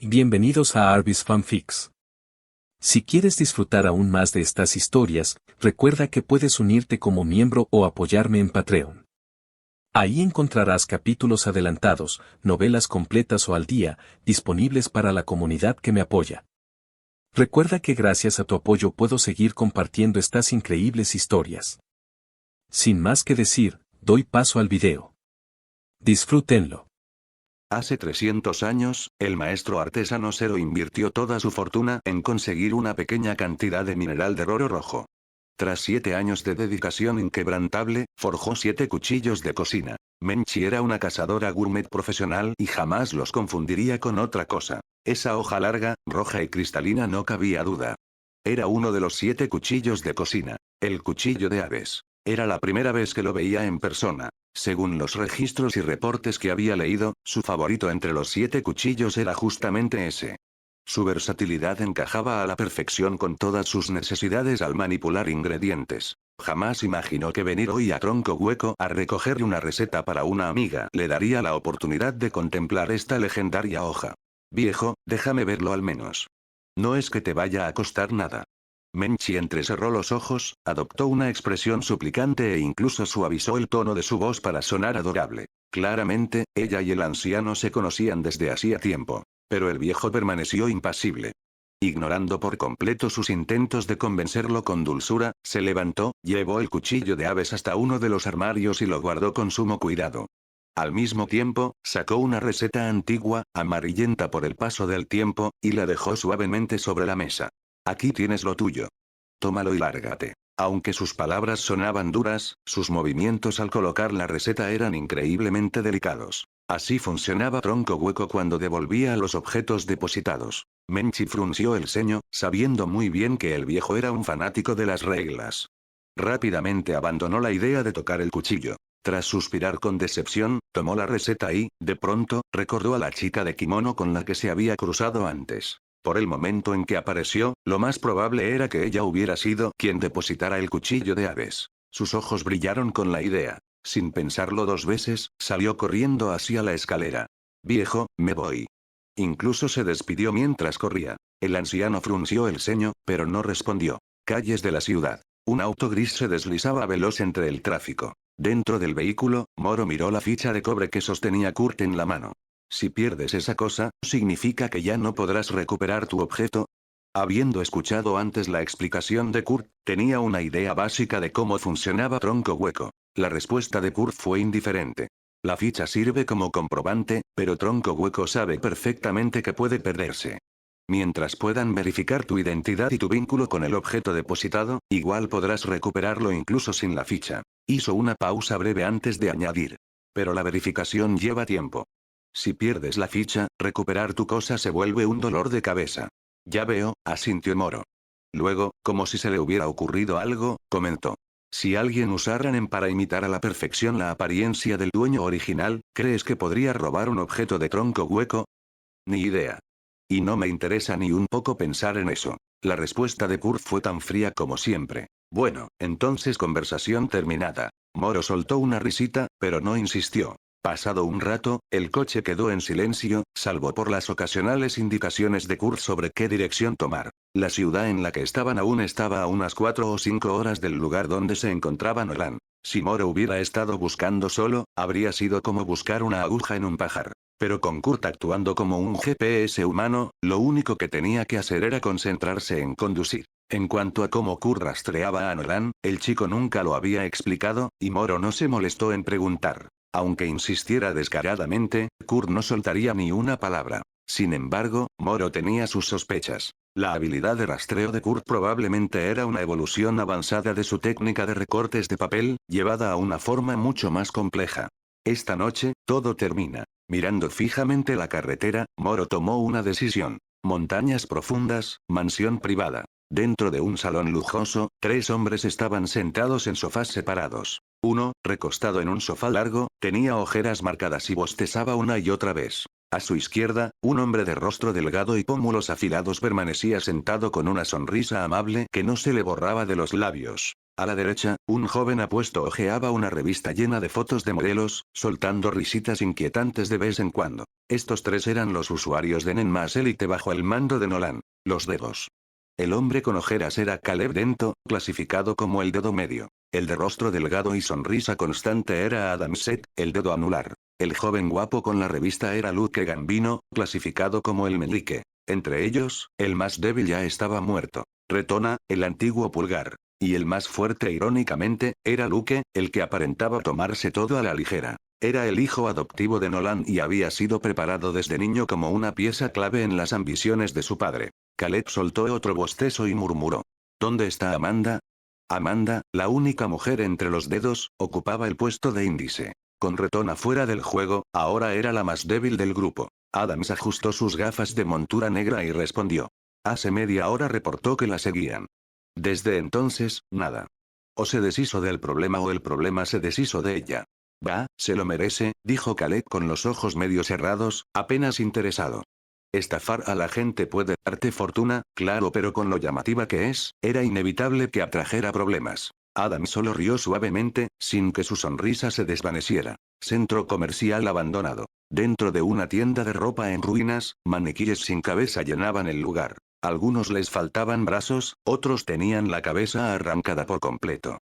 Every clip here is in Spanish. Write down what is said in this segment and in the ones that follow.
Bienvenidos a Arbis Fanfics. Si quieres disfrutar aún más de estas historias, recuerda que puedes unirte como miembro o apoyarme en Patreon. Ahí encontrarás capítulos adelantados, novelas completas o al día, disponibles para la comunidad que me apoya. Recuerda que gracias a tu apoyo puedo seguir compartiendo estas increíbles historias. Sin más que decir, doy paso al video. Disfrútenlo. Hace 300 años, el maestro artesano Zero invirtió toda su fortuna en conseguir una pequeña cantidad de mineral de oro rojo. Tras 7 años de dedicación inquebrantable, forjó 7 cuchillos de cocina. Menchi era una cazadora gourmet profesional y jamás los confundiría con otra cosa. Esa hoja larga, roja y cristalina no cabía duda. Era uno de los 7 cuchillos de cocina. El cuchillo de aves. Era la primera vez que lo veía en persona. Según los registros y reportes que había leído, su favorito entre los 7 cuchillos era justamente ese. Su versatilidad encajaba a la perfección con todas sus necesidades al manipular ingredientes. Jamás imaginó que venir hoy a Tronco Hueco a recogerle una receta para una amiga le daría la oportunidad de contemplar esta legendaria hoja. Viejo, déjame verlo al menos. No es que te vaya a costar nada. Menchi entrecerró los ojos, adoptó una expresión suplicante e incluso suavizó el tono de su voz para sonar adorable. Claramente, ella y el anciano se conocían desde hacía tiempo. Pero el viejo permaneció impasible. Ignorando por completo sus intentos de convencerlo con dulzura, se levantó, llevó el cuchillo de aves hasta uno de los armarios y lo guardó con sumo cuidado. Al mismo tiempo, sacó una receta antigua, amarillenta por el paso del tiempo, y la dejó suavemente sobre la mesa. Aquí tienes lo tuyo. Tómalo y lárgate. Aunque sus palabras sonaban duras, sus movimientos al colocar la receta eran increíblemente delicados. Así funcionaba Tronco Hueco cuando devolvía los objetos depositados. Menchi frunció el ceño, sabiendo muy bien que el viejo era un fanático de las reglas. Rápidamente abandonó la idea de tocar el cuchillo. Tras suspirar con decepción, tomó la receta y, de pronto, recordó a la chica de kimono con la que se había cruzado antes. Por el momento en que apareció, lo más probable era que ella hubiera sido quien depositara el cuchillo de aves. Sus ojos brillaron con la idea. Sin pensarlo 2 veces, salió corriendo hacia la escalera. Viejo, me voy. Incluso se despidió mientras corría. El anciano frunció el ceño, pero no respondió. Calles de la ciudad. Un auto gris se deslizaba veloz entre el tráfico. Dentro del vehículo, Moro miró la ficha de cobre que sostenía Kurt en la mano. Si pierdes esa cosa, ¿significa que ya no podrás recuperar tu objeto? Habiendo escuchado antes la explicación de Kurt, tenía una idea básica de cómo funcionaba Tronco Hueco. La respuesta de Kurt fue indiferente. La ficha sirve como comprobante, pero Tronco Hueco sabe perfectamente que puede perderse. Mientras puedan verificar tu identidad y tu vínculo con el objeto depositado, igual podrás recuperarlo incluso sin la ficha. Hizo una pausa breve antes de añadir. Pero la verificación lleva tiempo. Si pierdes la ficha, recuperar tu cosa se vuelve un dolor de cabeza. Ya veo, asintió Moro. Luego, como si se le hubiera ocurrido algo, comentó. Si alguien usara Nen para imitar a la perfección la apariencia del dueño original, ¿crees que podría robar un objeto de Tronco Hueco? Ni idea. Y no me interesa ni un poco pensar en eso. La respuesta de Kurt fue tan fría como siempre. Bueno, entonces conversación terminada. Moro soltó una risita, pero no insistió. Pasado un rato, el coche quedó en silencio, salvo por las ocasionales indicaciones de Kurt sobre qué dirección tomar. La ciudad en la que estaban aún estaba a unas 4 o 5 horas del lugar donde se encontraba Nolan. Si Moro hubiera estado buscando solo, habría sido como buscar una aguja en un pajar. Pero con Kurt actuando como un GPS humano, lo único que tenía que hacer era concentrarse en conducir. En cuanto a cómo Kurt rastreaba a Nolan, el chico nunca lo había explicado, y Moro no se molestó en preguntar. Aunque insistiera descaradamente, Kurt no soltaría ni una palabra. Sin embargo, Moro tenía sus sospechas. La habilidad de rastreo de Kurt probablemente era una evolución avanzada de su técnica de recortes de papel, llevada a una forma mucho más compleja. Esta noche, todo termina. Mirando fijamente la carretera, Moro tomó una decisión. Montañas profundas, mansión privada. Dentro de un salón lujoso, 3 hombres estaban sentados en sofás separados. Uno, recostado en un sofá largo, tenía ojeras marcadas y bostezaba una y otra vez. A su izquierda, un hombre de rostro delgado y pómulos afilados permanecía sentado con una sonrisa amable que no se le borraba de los labios. A la derecha, un joven apuesto hojeaba una revista llena de fotos de modelos, soltando risitas inquietantes de vez en cuando. Estos tres eran los usuarios de Nen más Elite bajo el mando de Nolan. Los dedos. El hombre con ojeras era Caleb Dento, clasificado como el dedo medio. El de rostro delgado y sonrisa constante era Adam Set, el dedo anular. El joven guapo con la revista era Luke Gambino, clasificado como el meñique. Entre ellos, el más débil ya estaba muerto. Retona, el antiguo pulgar. Y el más fuerte irónicamente, era Luke, el que aparentaba tomarse todo a la ligera. Era el hijo adoptivo de Nolan y había sido preparado desde niño como una pieza clave en las ambiciones de su padre. Caleb soltó otro bostezo y murmuró. ¿Dónde está Amanda? Amanda, la única mujer entre los dedos, ocupaba el puesto de índice. Con Retona fuera del juego, ahora era la más débil del grupo. Adams ajustó sus gafas de montura negra y respondió. Hace media hora reportó que la seguían. Desde entonces, nada. O se deshizo del problema o el problema se deshizo de ella. Va, se lo merece, dijo Caleb con los ojos medio cerrados, apenas interesado. Estafar a la gente puede darte fortuna, claro, pero con lo llamativa que es, era inevitable que atrajera problemas. Adam solo rió suavemente, sin que su sonrisa se desvaneciera. Centro comercial abandonado. Dentro de una tienda de ropa en ruinas, maniquíes sin cabeza llenaban el lugar. Algunos les faltaban brazos, otros tenían la cabeza arrancada por completo.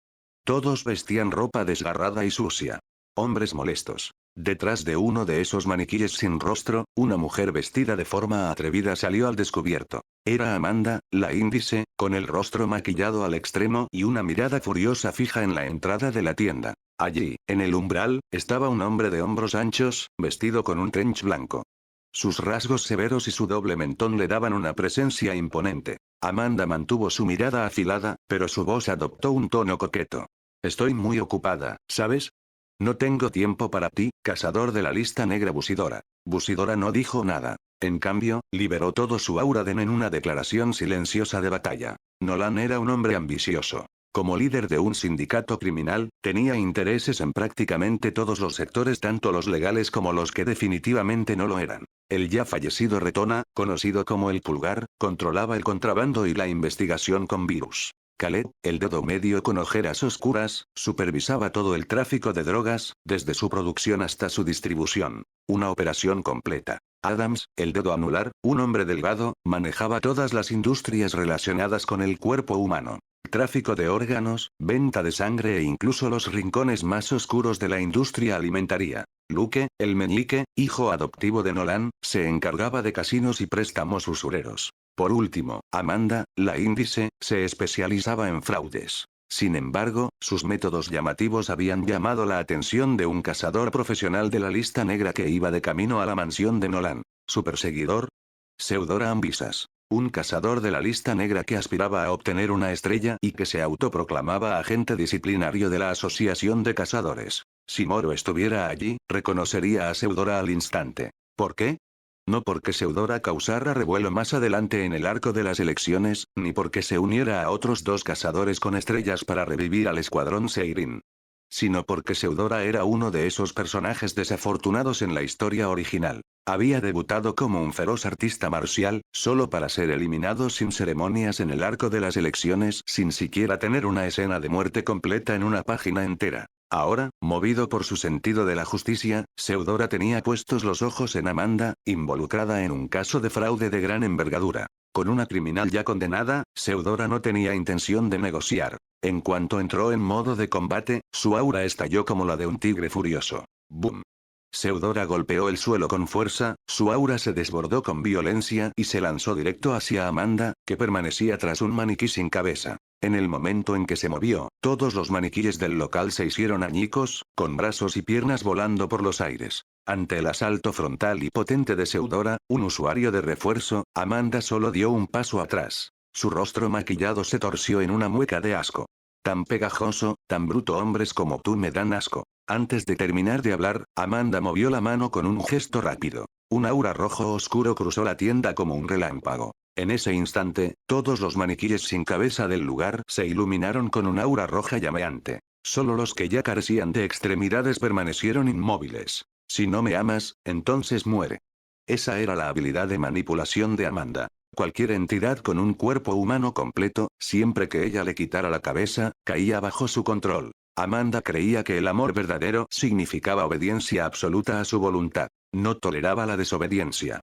Todos vestían ropa desgarrada y sucia. Hombres molestos. Detrás de uno de esos maniquíes sin rostro, una mujer vestida de forma atrevida salió al descubierto. Era Amanda, la índice, con el rostro maquillado al extremo y una mirada furiosa fija en la entrada de la tienda. Allí, en el umbral, estaba un hombre de hombros anchos, vestido con un trench blanco. Sus rasgos severos y su doble mentón le daban una presencia imponente. Amanda mantuvo su mirada afilada, pero su voz adoptó un tono coqueto. Estoy muy ocupada, ¿sabes? No tengo tiempo para ti, cazador de la lista negra Busidora. Busidora no dijo nada. En cambio, liberó todo su aura en una declaración silenciosa de batalla. Nolan era un hombre ambicioso. Como líder de un sindicato criminal, tenía intereses en prácticamente todos los sectores, tanto los legales como los que definitivamente no lo eran. El ya fallecido Retona, conocido como el Pulgar, controlaba el contrabando y la investigación con virus. Caleb, el dedo medio con ojeras oscuras, supervisaba todo el tráfico de drogas, desde su producción hasta su distribución. Una operación completa. Adams, el dedo anular, un hombre delgado, manejaba todas las industrias relacionadas con el cuerpo humano. Tráfico de órganos, venta de sangre e incluso los rincones más oscuros de la industria alimentaria. Luke, el meñique, hijo adoptivo de Nolan, se encargaba de casinos y préstamos usureros. Por último, Amanda, la índice, se especializaba en fraudes. Sin embargo, sus métodos llamativos habían llamado la atención de un cazador profesional de la lista negra que iba de camino a la mansión de Nolan. ¿Su perseguidor? Seudora Ambisas. Un cazador de la lista negra que aspiraba a obtener una estrella y que se autoproclamaba agente disciplinario de la Asociación de Cazadores. Si Moro estuviera allí, reconocería a Seudora al instante. ¿Por qué? No porque Seudora causara revuelo más adelante en el arco de las elecciones, ni porque se uniera a otros dos cazadores con estrellas para revivir al escuadrón Seirin. Sino porque Seudora era uno de esos personajes desafortunados en la historia original. Había debutado como un feroz artista marcial, solo para ser eliminado sin ceremonias en el arco de las elecciones, sin siquiera tener una escena de muerte completa en una página entera. Ahora, movido por su sentido de la justicia, Seudora tenía puestos los ojos en Amanda, involucrada en un caso de fraude de gran envergadura. Con una criminal ya condenada, Seudora no tenía intención de negociar. En cuanto entró en modo de combate, su aura estalló como la de un tigre furioso. ¡Bum! Seudora golpeó el suelo con fuerza, su aura se desbordó con violencia y se lanzó directo hacia Amanda, que permanecía tras un maniquí sin cabeza. En el momento en que se movió, todos los maniquíes del local se hicieron añicos, con brazos y piernas volando por los aires. Ante el asalto frontal y potente de Seudora, un usuario de refuerzo, Amanda solo dio un paso atrás. Su rostro maquillado se torció en una mueca de asco. Tan pegajoso, tan bruto, hombres como tú me dan asco. Antes de terminar de hablar, Amanda movió la mano con un gesto rápido. Un aura rojo oscuro cruzó la tienda como un relámpago. En ese instante, todos los maniquíes sin cabeza del lugar se iluminaron con un aura roja llameante. Solo los que ya carecían de extremidades permanecieron inmóviles. Si no me amas, entonces muere. Esa era la habilidad de manipulación de Amanda. Cualquier entidad con un cuerpo humano completo, siempre que ella le quitara la cabeza, caía bajo su control. Amanda creía que el amor verdadero significaba obediencia absoluta a su voluntad. No toleraba la desobediencia.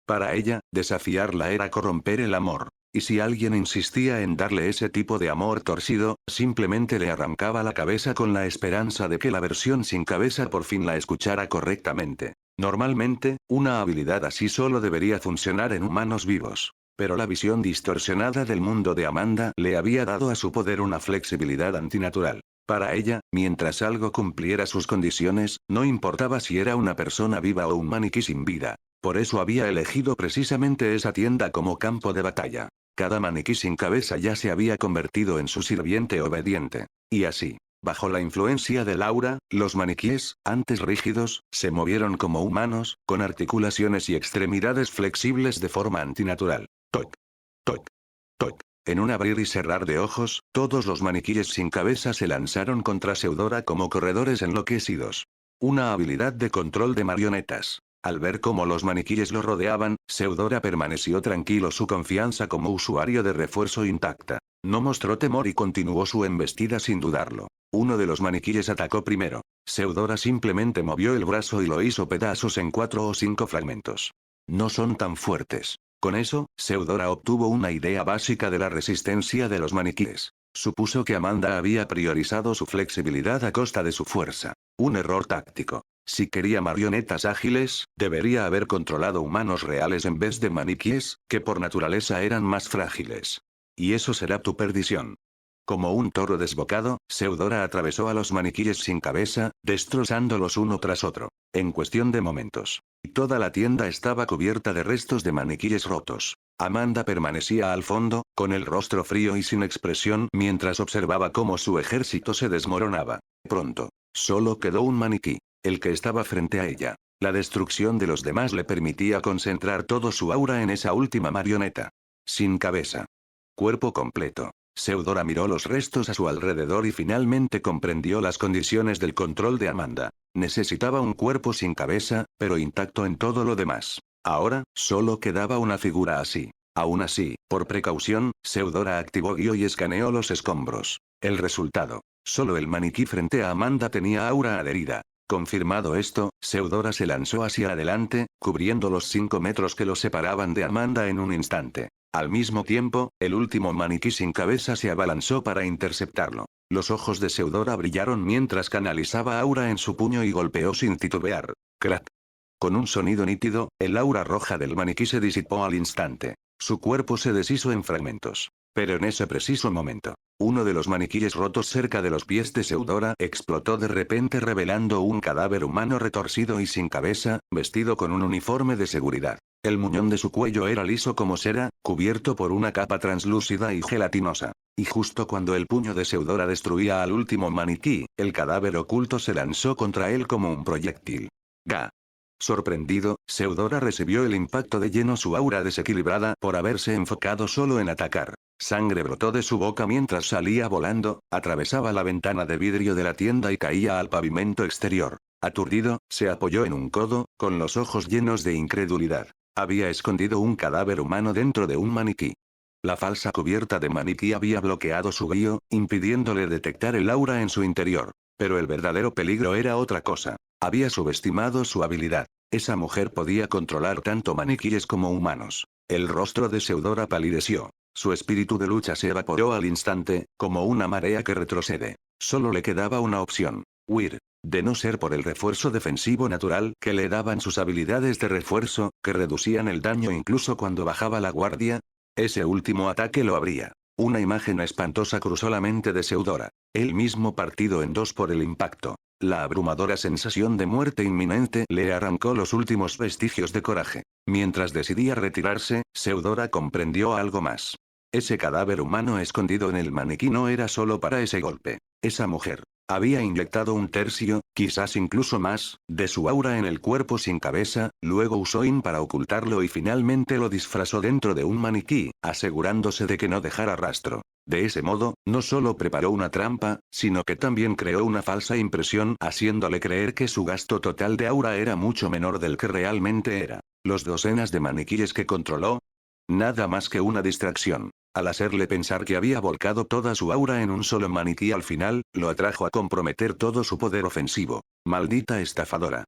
Para ella, desafiarla era corromper el amor. Y si alguien insistía en darle ese tipo de amor torcido, simplemente le arrancaba la cabeza con la esperanza de que la versión sin cabeza por fin la escuchara correctamente. Normalmente, una habilidad así solo debería funcionar en humanos vivos. Pero la visión distorsionada del mundo de Amanda le había dado a su poder una flexibilidad antinatural. Para ella, mientras algo cumpliera sus condiciones, no importaba si era una persona viva o un maniquí sin vida. Por eso había elegido precisamente esa tienda como campo de batalla. Cada maniquí sin cabeza ya se había convertido en su sirviente obediente. Y así, bajo la influencia del aura, los maniquíes, antes rígidos, se movieron como humanos, con articulaciones y extremidades flexibles de forma antinatural. Toc, toc, toc. En un abrir y cerrar de ojos, todos los maniquíes sin cabeza se lanzaron contra Seudora como corredores enloquecidos. Una habilidad de control de marionetas. Al ver cómo los maniquíes lo rodeaban, Seudora permaneció tranquilo, su confianza como usuario de refuerzo intacta. No mostró temor y continuó su embestida sin dudarlo. Uno de los maniquíes atacó primero. Seudora simplemente movió el brazo y lo hizo pedazos en 4 o 5 fragmentos. No son tan fuertes. Con eso, Seudora obtuvo una idea básica de la resistencia de los maniquíes. Supuso que Amanda había priorizado su flexibilidad a costa de su fuerza. Un error táctico. Si quería marionetas ágiles, debería haber controlado humanos reales en vez de maniquíes, que por naturaleza eran más frágiles. Y eso será tu perdición. Como un toro desbocado, Seudora atravesó a los maniquíes sin cabeza, destrozándolos uno tras otro. En cuestión de momentos. Toda la tienda estaba cubierta de restos de maniquíes rotos. Amanda permanecía al fondo, con el rostro frío y sin expresión, mientras observaba cómo su ejército se desmoronaba. Pronto, solo quedó un maniquí. El que estaba frente a ella. La destrucción de los demás le permitía concentrar todo su aura en esa última marioneta. Sin cabeza. Cuerpo completo. Seudora miró los restos a su alrededor y finalmente comprendió las condiciones del control de Amanda. Necesitaba un cuerpo sin cabeza, pero intacto en todo lo demás. Ahora, solo quedaba una figura así. Aún así, por precaución, Seudora activó Guío y escaneó los escombros. El resultado. Solo el maniquí frente a Amanda tenía aura adherida. Confirmado esto, Seudora se lanzó hacia adelante, cubriendo los 5 metros que lo separaban de Amanda en un instante. Al mismo tiempo, el último maniquí sin cabeza se abalanzó para interceptarlo. Los ojos de Seudora brillaron mientras canalizaba aura en su puño y golpeó sin titubear. Crack. Con un sonido nítido, el aura roja del maniquí se disipó al instante. Su cuerpo se deshizo en fragmentos. Pero en ese preciso momento, uno de los maniquíes rotos cerca de los pies de Seudora explotó de repente revelando un cadáver humano retorcido y sin cabeza, vestido con un uniforme de seguridad. El muñón de su cuello era liso como cera, cubierto por una capa translúcida y gelatinosa. Y justo cuando el puño de Seudora destruía al último maniquí, el cadáver oculto se lanzó contra él como un proyectil. ¡Ga! Sorprendido, Seudora recibió el impacto de lleno, su aura desequilibrada por haberse enfocado solo en atacar. Sangre brotó de su boca mientras salía volando, atravesaba la ventana de vidrio de la tienda y caía al pavimento exterior. Aturdido, se apoyó en un codo, con los ojos llenos de incredulidad. Había escondido un cadáver humano dentro de un maniquí. La falsa cubierta de maniquí había bloqueado su guío, impidiéndole detectar el aura en su interior. Pero el verdadero peligro era otra cosa. Había subestimado su habilidad. Esa mujer podía controlar tanto maniquíes como humanos. El rostro de Seudora palideció. Su espíritu de lucha se evaporó al instante, como una marea que retrocede. Solo le quedaba una opción: huir. De no ser por el refuerzo defensivo natural que le daban sus habilidades de refuerzo, que reducían el daño incluso cuando bajaba la guardia, ese último ataque lo habría. Una imagen espantosa cruzó la mente de Seudora. Él mismo partido en dos por el impacto. La abrumadora sensación de muerte inminente le arrancó los últimos vestigios de coraje. Mientras decidía retirarse, Seudora comprendió algo más. Ese cadáver humano escondido en el maniquí no era solo para ese golpe. Esa mujer había inyectado un tercio, quizás incluso más, de su aura en el cuerpo sin cabeza, luego usó IN para ocultarlo y finalmente lo disfrazó dentro de un maniquí, asegurándose de que no dejara rastro. De ese modo, no solo preparó una trampa, sino que también creó una falsa impresión, haciéndole creer que su gasto total de aura era mucho menor del que realmente era. Los docenas de maniquíes que controló, Nada más que una distracción. Al hacerle pensar que había volcado toda su aura en un solo maniquí al final, lo atrajo a comprometer todo su poder ofensivo. Maldita estafadora.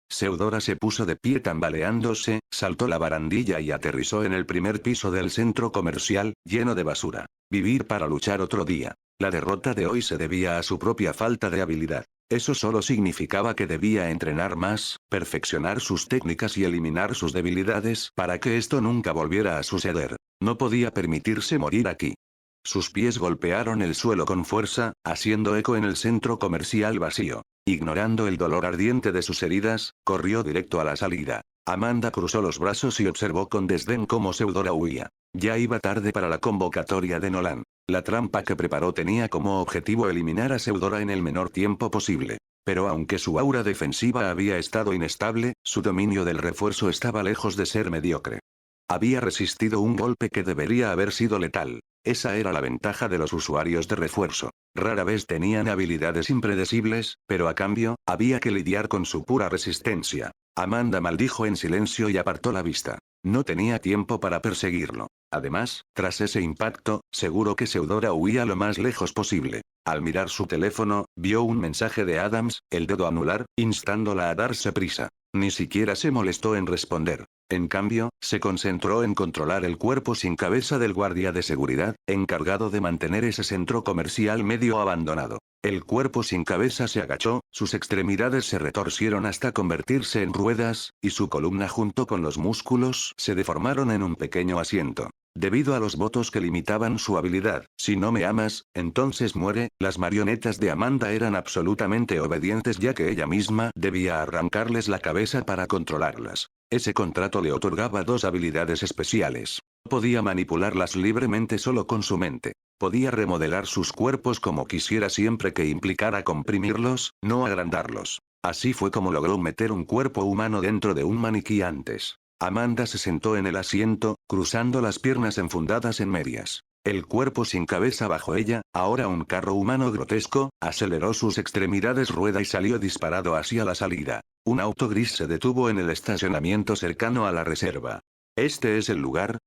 Seudora se puso de pie tambaleándose, saltó la barandilla y aterrizó en el primer piso del centro comercial, lleno de basura. Vivir para luchar otro día. La derrota de hoy se debía a su propia falta de habilidad. Eso solo significaba que debía entrenar más, perfeccionar sus técnicas y eliminar sus debilidades para que esto nunca volviera a suceder. No podía permitirse morir aquí. Sus pies golpearon el suelo con fuerza, haciendo eco en el centro comercial vacío. Ignorando el dolor ardiente de sus heridas, corrió directo a la salida. Amanda cruzó los brazos y observó con desdén cómo Seudora huía. Ya iba tarde para la convocatoria de Nolan. La trampa que preparó tenía como objetivo eliminar a Seudora en el menor tiempo posible. Pero aunque su aura defensiva había estado inestable, su dominio del refuerzo estaba lejos de ser mediocre. Había resistido un golpe que debería haber sido letal. Esa era la ventaja de los usuarios de refuerzo. Rara vez tenían habilidades impredecibles, pero a cambio, había que lidiar con su pura resistencia. Amanda maldijo en silencio y apartó la vista. No tenía tiempo para perseguirlo. Además, tras ese impacto, seguro que Seudora huía lo más lejos posible. Al mirar su teléfono, vio un mensaje de Adams, el dedo anular, instándola a darse prisa. Ni siquiera se molestó en responder. En cambio, se concentró en controlar el cuerpo sin cabeza del guardia de seguridad, encargado de mantener ese centro comercial medio abandonado. El cuerpo sin cabeza se agachó, sus extremidades se retorcieron hasta convertirse en ruedas, y su columna junto con los músculos se deformaron en un pequeño asiento. Debido a los votos que limitaban su habilidad, si no me amas, entonces muere, las marionetas de Amanda eran absolutamente obedientes ya que ella misma debía arrancarles la cabeza para controlarlas. Ese contrato le otorgaba dos habilidades especiales. Podía manipularlas libremente solo con su mente. Podía remodelar sus cuerpos como quisiera siempre que implicara comprimirlos, no agrandarlos. Así fue como logró meter un cuerpo humano dentro de un maniquí antes. Amanda se sentó en el asiento, cruzando las piernas enfundadas en medias. El cuerpo sin cabeza bajo ella, ahora un carro humano grotesco, aceleró sus extremidades rueda y salió disparado hacia la salida. Un auto gris se detuvo en el estacionamiento cercano a la reserva. ¿Este es el lugar?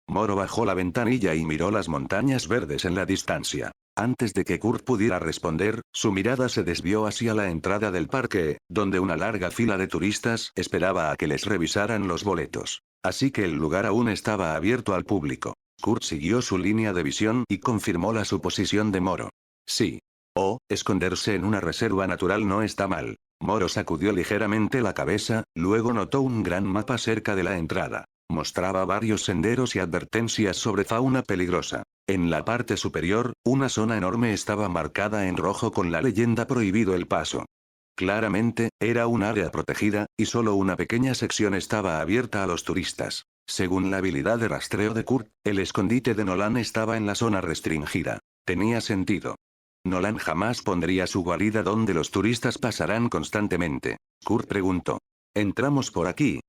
Moro bajó la ventanilla y miró las montañas verdes en la distancia. Antes de que Kurt pudiera responder, su mirada se desvió hacia la entrada del parque, donde una larga fila de turistas esperaba a que les revisaran los boletos. Así que el lugar aún estaba abierto al público. Kurt siguió su línea de visión y confirmó la suposición de Moro. Sí. Esconderse en una reserva natural no está mal. Moro sacudió ligeramente la cabeza, luego notó un gran mapa cerca de la entrada. Mostraba varios senderos y advertencias sobre fauna peligrosa. En la parte superior, una zona enorme estaba marcada en rojo con la leyenda prohibido el paso. Claramente, era un área protegida, y solo una pequeña sección estaba abierta a los turistas. Según la habilidad de rastreo de Kurt, el escondite de Nolan estaba en la zona restringida. Tenía sentido. Nolan jamás pondría su guarida donde los turistas pasarán constantemente. Kurt preguntó. ¿Entramos por aquí?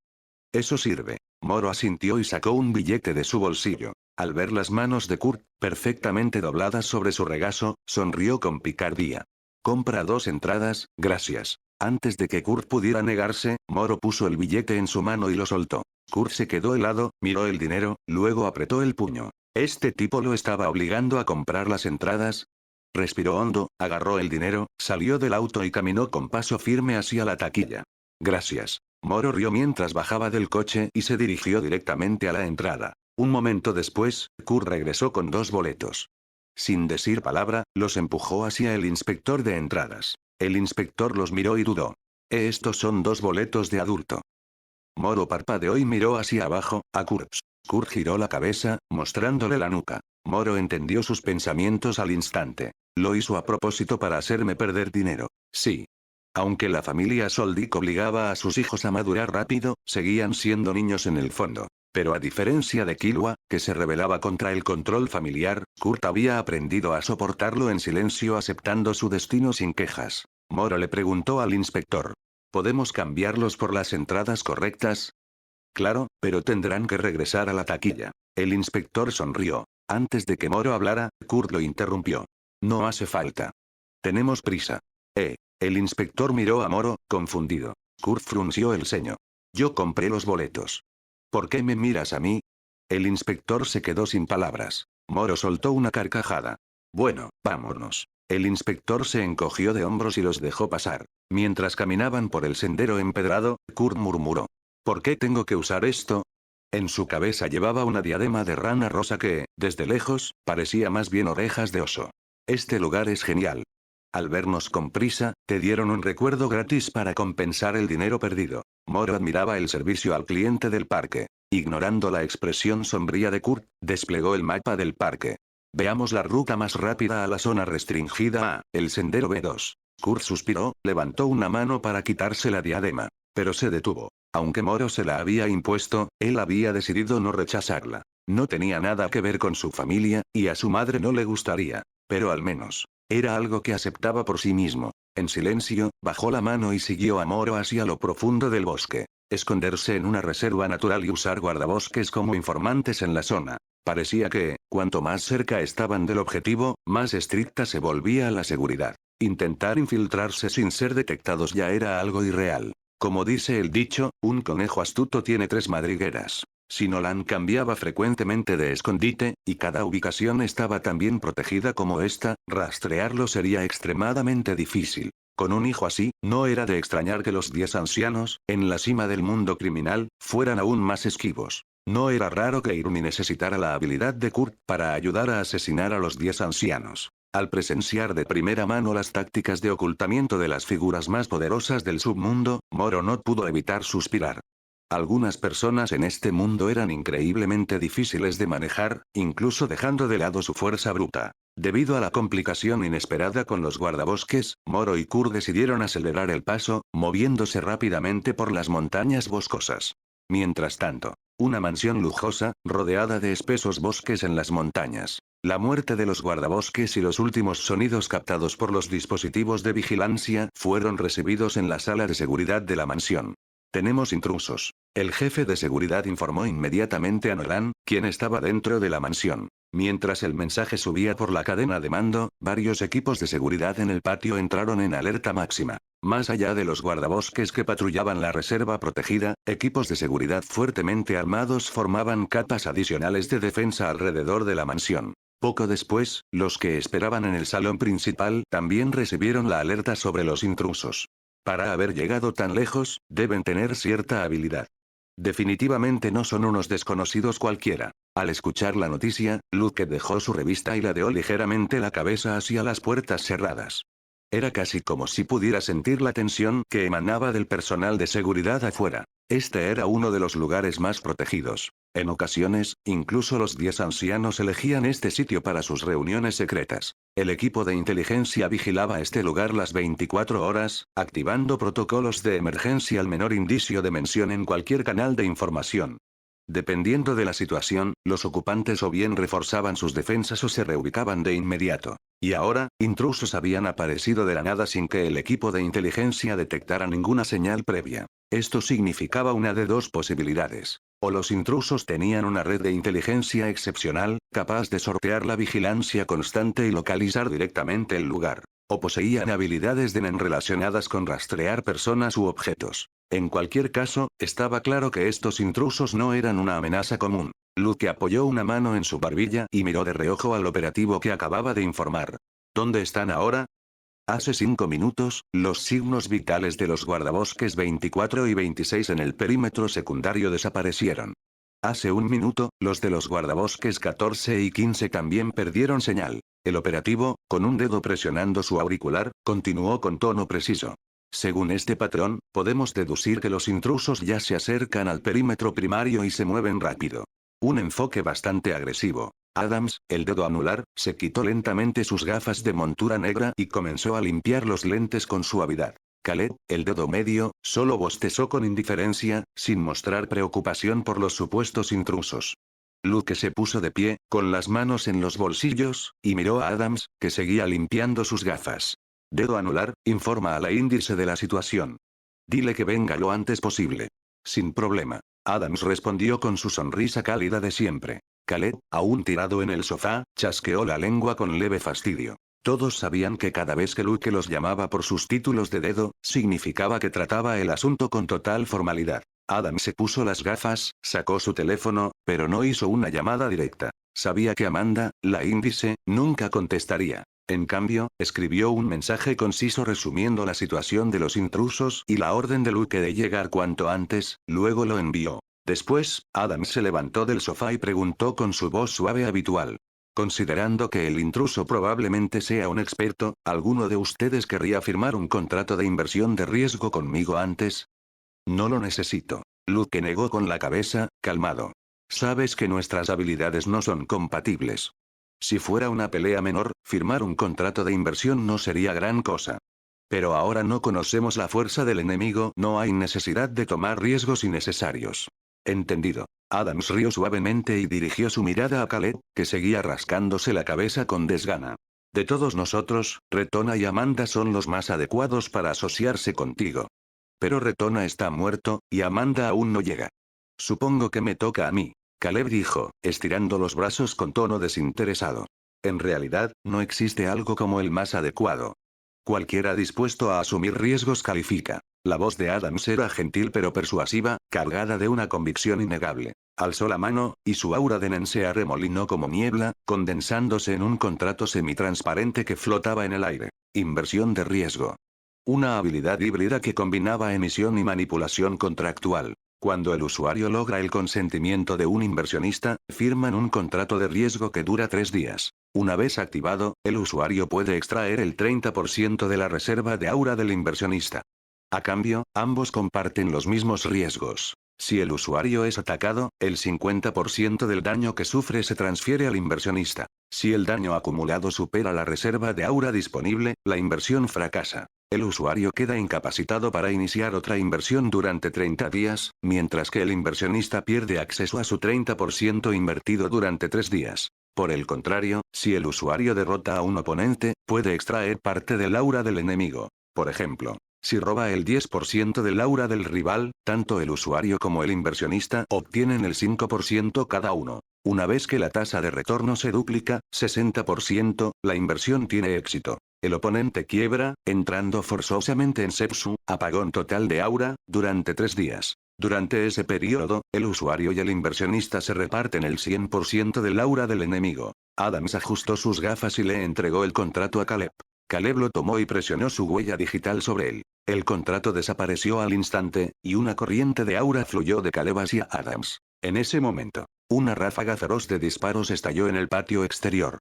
Eso sirve. Moro asintió y sacó un billete de su bolsillo. Al ver las manos de Kurt, perfectamente dobladas sobre su regazo, sonrió con picardía. Compra 2 entradas, gracias. Antes de que Kurt pudiera negarse, Moro puso el billete en su mano y lo soltó. Kurt se quedó helado, miró el dinero, luego apretó el puño. ¿Este tipo lo estaba obligando a comprar las entradas? Respiró hondo, agarró el dinero, salió del auto y caminó con paso firme hacia la taquilla. Gracias. Moro rió mientras bajaba del coche y se dirigió directamente a la entrada. Un momento después, Kurt regresó con 2 boletos. Sin decir palabra, los empujó hacia el inspector de entradas. El inspector los miró y dudó. Estos son 2 boletos de adulto. Moro parpadeó y miró hacia abajo, a Kurt. Kurt giró la cabeza, mostrándole la nuca. Moro entendió sus pensamientos al instante. Lo hizo a propósito para hacerme perder dinero. Sí. Aunque la familia Soldic obligaba a sus hijos a madurar rápido, seguían siendo niños en el fondo. Pero a diferencia de Killua, que se rebelaba contra el control familiar, Kurt había aprendido a soportarlo en silencio aceptando su destino sin quejas. Moro le preguntó al inspector. ¿Podemos cambiarlos por las entradas correctas? Claro, pero tendrán que regresar a la taquilla. El inspector sonrió. Antes de que Moro hablara, Kurt lo interrumpió. No hace falta. Tenemos prisa. El inspector miró a Moro, confundido. Kurt frunció el ceño. Yo compré los boletos. ¿Por qué me miras a mí? El inspector se quedó sin palabras. Moro soltó una carcajada. Bueno, vámonos. El inspector se encogió de hombros y los dejó pasar. Mientras caminaban por el sendero empedrado, Kurt murmuró. ¿Por qué tengo que usar esto? En su cabeza llevaba una diadema de rana rosa que, desde lejos, parecía más bien orejas de oso. Este lugar es genial. Al vernos con prisa, te dieron un recuerdo gratis para compensar el dinero perdido. Moro admiraba el servicio al cliente del parque. Ignorando la expresión sombría de Kurt, desplegó el mapa del parque. Veamos la ruta más rápida a la zona restringida A, el sendero B2. Kurt suspiró, levantó una mano para quitarse la diadema. Pero se detuvo. Aunque Moro se la había impuesto, él había decidido no rechazarla. No tenía nada que ver con su familia, y a su madre no le gustaría. Pero al menos, era algo que aceptaba por sí mismo. En silencio, bajó la mano y siguió a Moro hacia lo profundo del bosque. Esconderse en una reserva natural y usar guardabosques como informantes en la zona. Parecía que, cuanto más cerca estaban del objetivo, más estricta se volvía la seguridad. Intentar infiltrarse sin ser detectados ya era algo irreal. Como dice el dicho, un conejo astuto tiene 3 madrigueras. Si Nolan cambiaba frecuentemente de escondite, y cada ubicación estaba tan bien protegida como esta, rastrearlo sería extremadamente difícil. Con un hijo así, no era de extrañar que los 10 ancianos, en la cima del mundo criminal, fueran aún más esquivos. No era raro que Irumi necesitara la habilidad de Kurt para ayudar a asesinar a los 10 ancianos. Al presenciar de primera mano las tácticas de ocultamiento de las figuras más poderosas del submundo, Moro no pudo evitar suspirar. Algunas personas en este mundo eran increíblemente difíciles de manejar, incluso dejando de lado su fuerza bruta. Debido a la complicación inesperada con los guardabosques, Moro y Kurt decidieron acelerar el paso, moviéndose rápidamente por las montañas boscosas. Mientras tanto, una mansión lujosa, rodeada de espesos bosques en las montañas. La muerte de los guardabosques y los últimos sonidos captados por los dispositivos de vigilancia fueron recibidos en la sala de seguridad de la mansión. Tenemos intrusos. El jefe de seguridad informó inmediatamente a Nolan, quien estaba dentro de la mansión. Mientras el mensaje subía por la cadena de mando, varios equipos de seguridad en el patio entraron en alerta máxima. Más allá de los guardabosques que patrullaban la reserva protegida, equipos de seguridad fuertemente armados formaban capas adicionales de defensa alrededor de la mansión. Poco después, los que esperaban en el salón principal también recibieron la alerta sobre los intrusos. Para haber llegado tan lejos, deben tener cierta habilidad. Definitivamente no son unos desconocidos cualquiera. Al escuchar la noticia, Luke dejó su revista y ladeó ligeramente la cabeza hacia las puertas cerradas. Era casi como si pudiera sentir la tensión que emanaba del personal de seguridad afuera. Este era uno de los lugares más protegidos. En ocasiones, incluso los 10 ancianos elegían este sitio para sus reuniones secretas. El equipo de inteligencia vigilaba este lugar las 24 horas, activando protocolos de emergencia al menor indicio de mención en cualquier canal de información. Dependiendo de la situación, los ocupantes o bien reforzaban sus defensas o se reubicaban de inmediato. Y ahora, intrusos habían aparecido de la nada sin que el equipo de inteligencia detectara ninguna señal previa. Esto significaba una de dos posibilidades. O los intrusos tenían una red de inteligencia excepcional, capaz de sortear la vigilancia constante y localizar directamente el lugar. O poseían habilidades de NEN relacionadas con rastrear personas u objetos. En cualquier caso, estaba claro que estos intrusos no eran una amenaza común. Luke apoyó una mano en su barbilla y miró de reojo al operativo que acababa de informar. ¿Dónde están ahora? Hace 5 minutos, los signos vitales de los guardabosques 24 y 26 en el perímetro secundario desaparecieron. Hace 1 minuto, los de los guardabosques 14 y 15 también perdieron señal. El operativo, con un dedo presionando su auricular, continuó con tono preciso. Según este patrón, podemos deducir que los intrusos ya se acercan al perímetro primario y se mueven rápido. Un enfoque bastante agresivo. Adams, el dedo anular, se quitó lentamente sus gafas de montura negra y comenzó a limpiar los lentes con suavidad. Caleb, el dedo medio, solo bostezó con indiferencia, sin mostrar preocupación por los supuestos intrusos. Luke se puso de pie, con las manos en los bolsillos, y miró a Adams, que seguía limpiando sus gafas. Dedo anular, informa a la índice de la situación. Dile que venga lo antes posible. Sin problema. Adams respondió con su sonrisa cálida de siempre. Caleb, aún tirado en el sofá, chasqueó la lengua con leve fastidio. Todos sabían que cada vez que Luke los llamaba por sus títulos de dedo, significaba que trataba el asunto con total formalidad. Adam se puso las gafas, sacó su teléfono, pero no hizo una llamada directa. Sabía que Amanda, la índice, nunca contestaría. En cambio, escribió un mensaje conciso resumiendo la situación de los intrusos y la orden de Luke de llegar cuanto antes, luego lo envió. Después, Adam se levantó del sofá y preguntó con su voz suave habitual. Considerando que el intruso probablemente sea un experto, ¿alguno de ustedes querría firmar un contrato de inversión de riesgo conmigo antes? No lo necesito. Luke negó con la cabeza, calmado. Sabes que nuestras habilidades no son compatibles. Si fuera una pelea menor, firmar un contrato de inversión no sería gran cosa. Pero ahora no conocemos la fuerza del enemigo, no hay necesidad de tomar riesgos innecesarios. Entendido. Adams rió suavemente y dirigió su mirada a Caleb, que seguía rascándose la cabeza con desgana. De todos nosotros, Retona y Amanda son los más adecuados para asociarse contigo. Pero Retona está muerto, y Amanda aún no llega. Supongo que me toca a mí. Caleb dijo, estirando los brazos con tono desinteresado. En realidad, no existe algo como el más adecuado. Cualquiera dispuesto a asumir riesgos califica. La voz de Adams era gentil pero persuasiva, cargada de una convicción innegable. Alzó la mano, y su aura de nen se arremolinó como niebla, condensándose en un contrato semitransparente que flotaba en el aire. Inversión de riesgo. Una habilidad híbrida que combinaba emisión y manipulación contractual. Cuando el usuario logra el consentimiento de un inversionista, firman un contrato de riesgo que dura 3 días. Una vez activado, el usuario puede extraer el 30% de la reserva de aura del inversionista. A cambio, ambos comparten los mismos riesgos. Si el usuario es atacado, el 50% del daño que sufre se transfiere al inversionista. Si el daño acumulado supera la reserva de aura disponible, la inversión fracasa. El usuario queda incapacitado para iniciar otra inversión durante 30 días, mientras que el inversionista pierde acceso a su 30% invertido durante 3 días. Por el contrario, si el usuario derrota a un oponente, puede extraer parte del aura del enemigo. Por ejemplo, si roba el 10% del aura del rival, tanto el usuario como el inversionista obtienen el 5% cada uno. Una vez que la tasa de retorno se duplica, 60%, la inversión tiene éxito. El oponente quiebra, entrando forzosamente en sepsu, apagón total de aura, durante 3 días. Durante ese periodo, el usuario y el inversionista se reparten el 100% del aura del enemigo. Adams ajustó sus gafas y le entregó el contrato a Caleb. Caleb lo tomó y presionó su huella digital sobre él. El contrato desapareció al instante, y una corriente de aura fluyó de Caleb hacia Adams. En ese momento, una ráfaga feroz de disparos estalló en el patio exterior.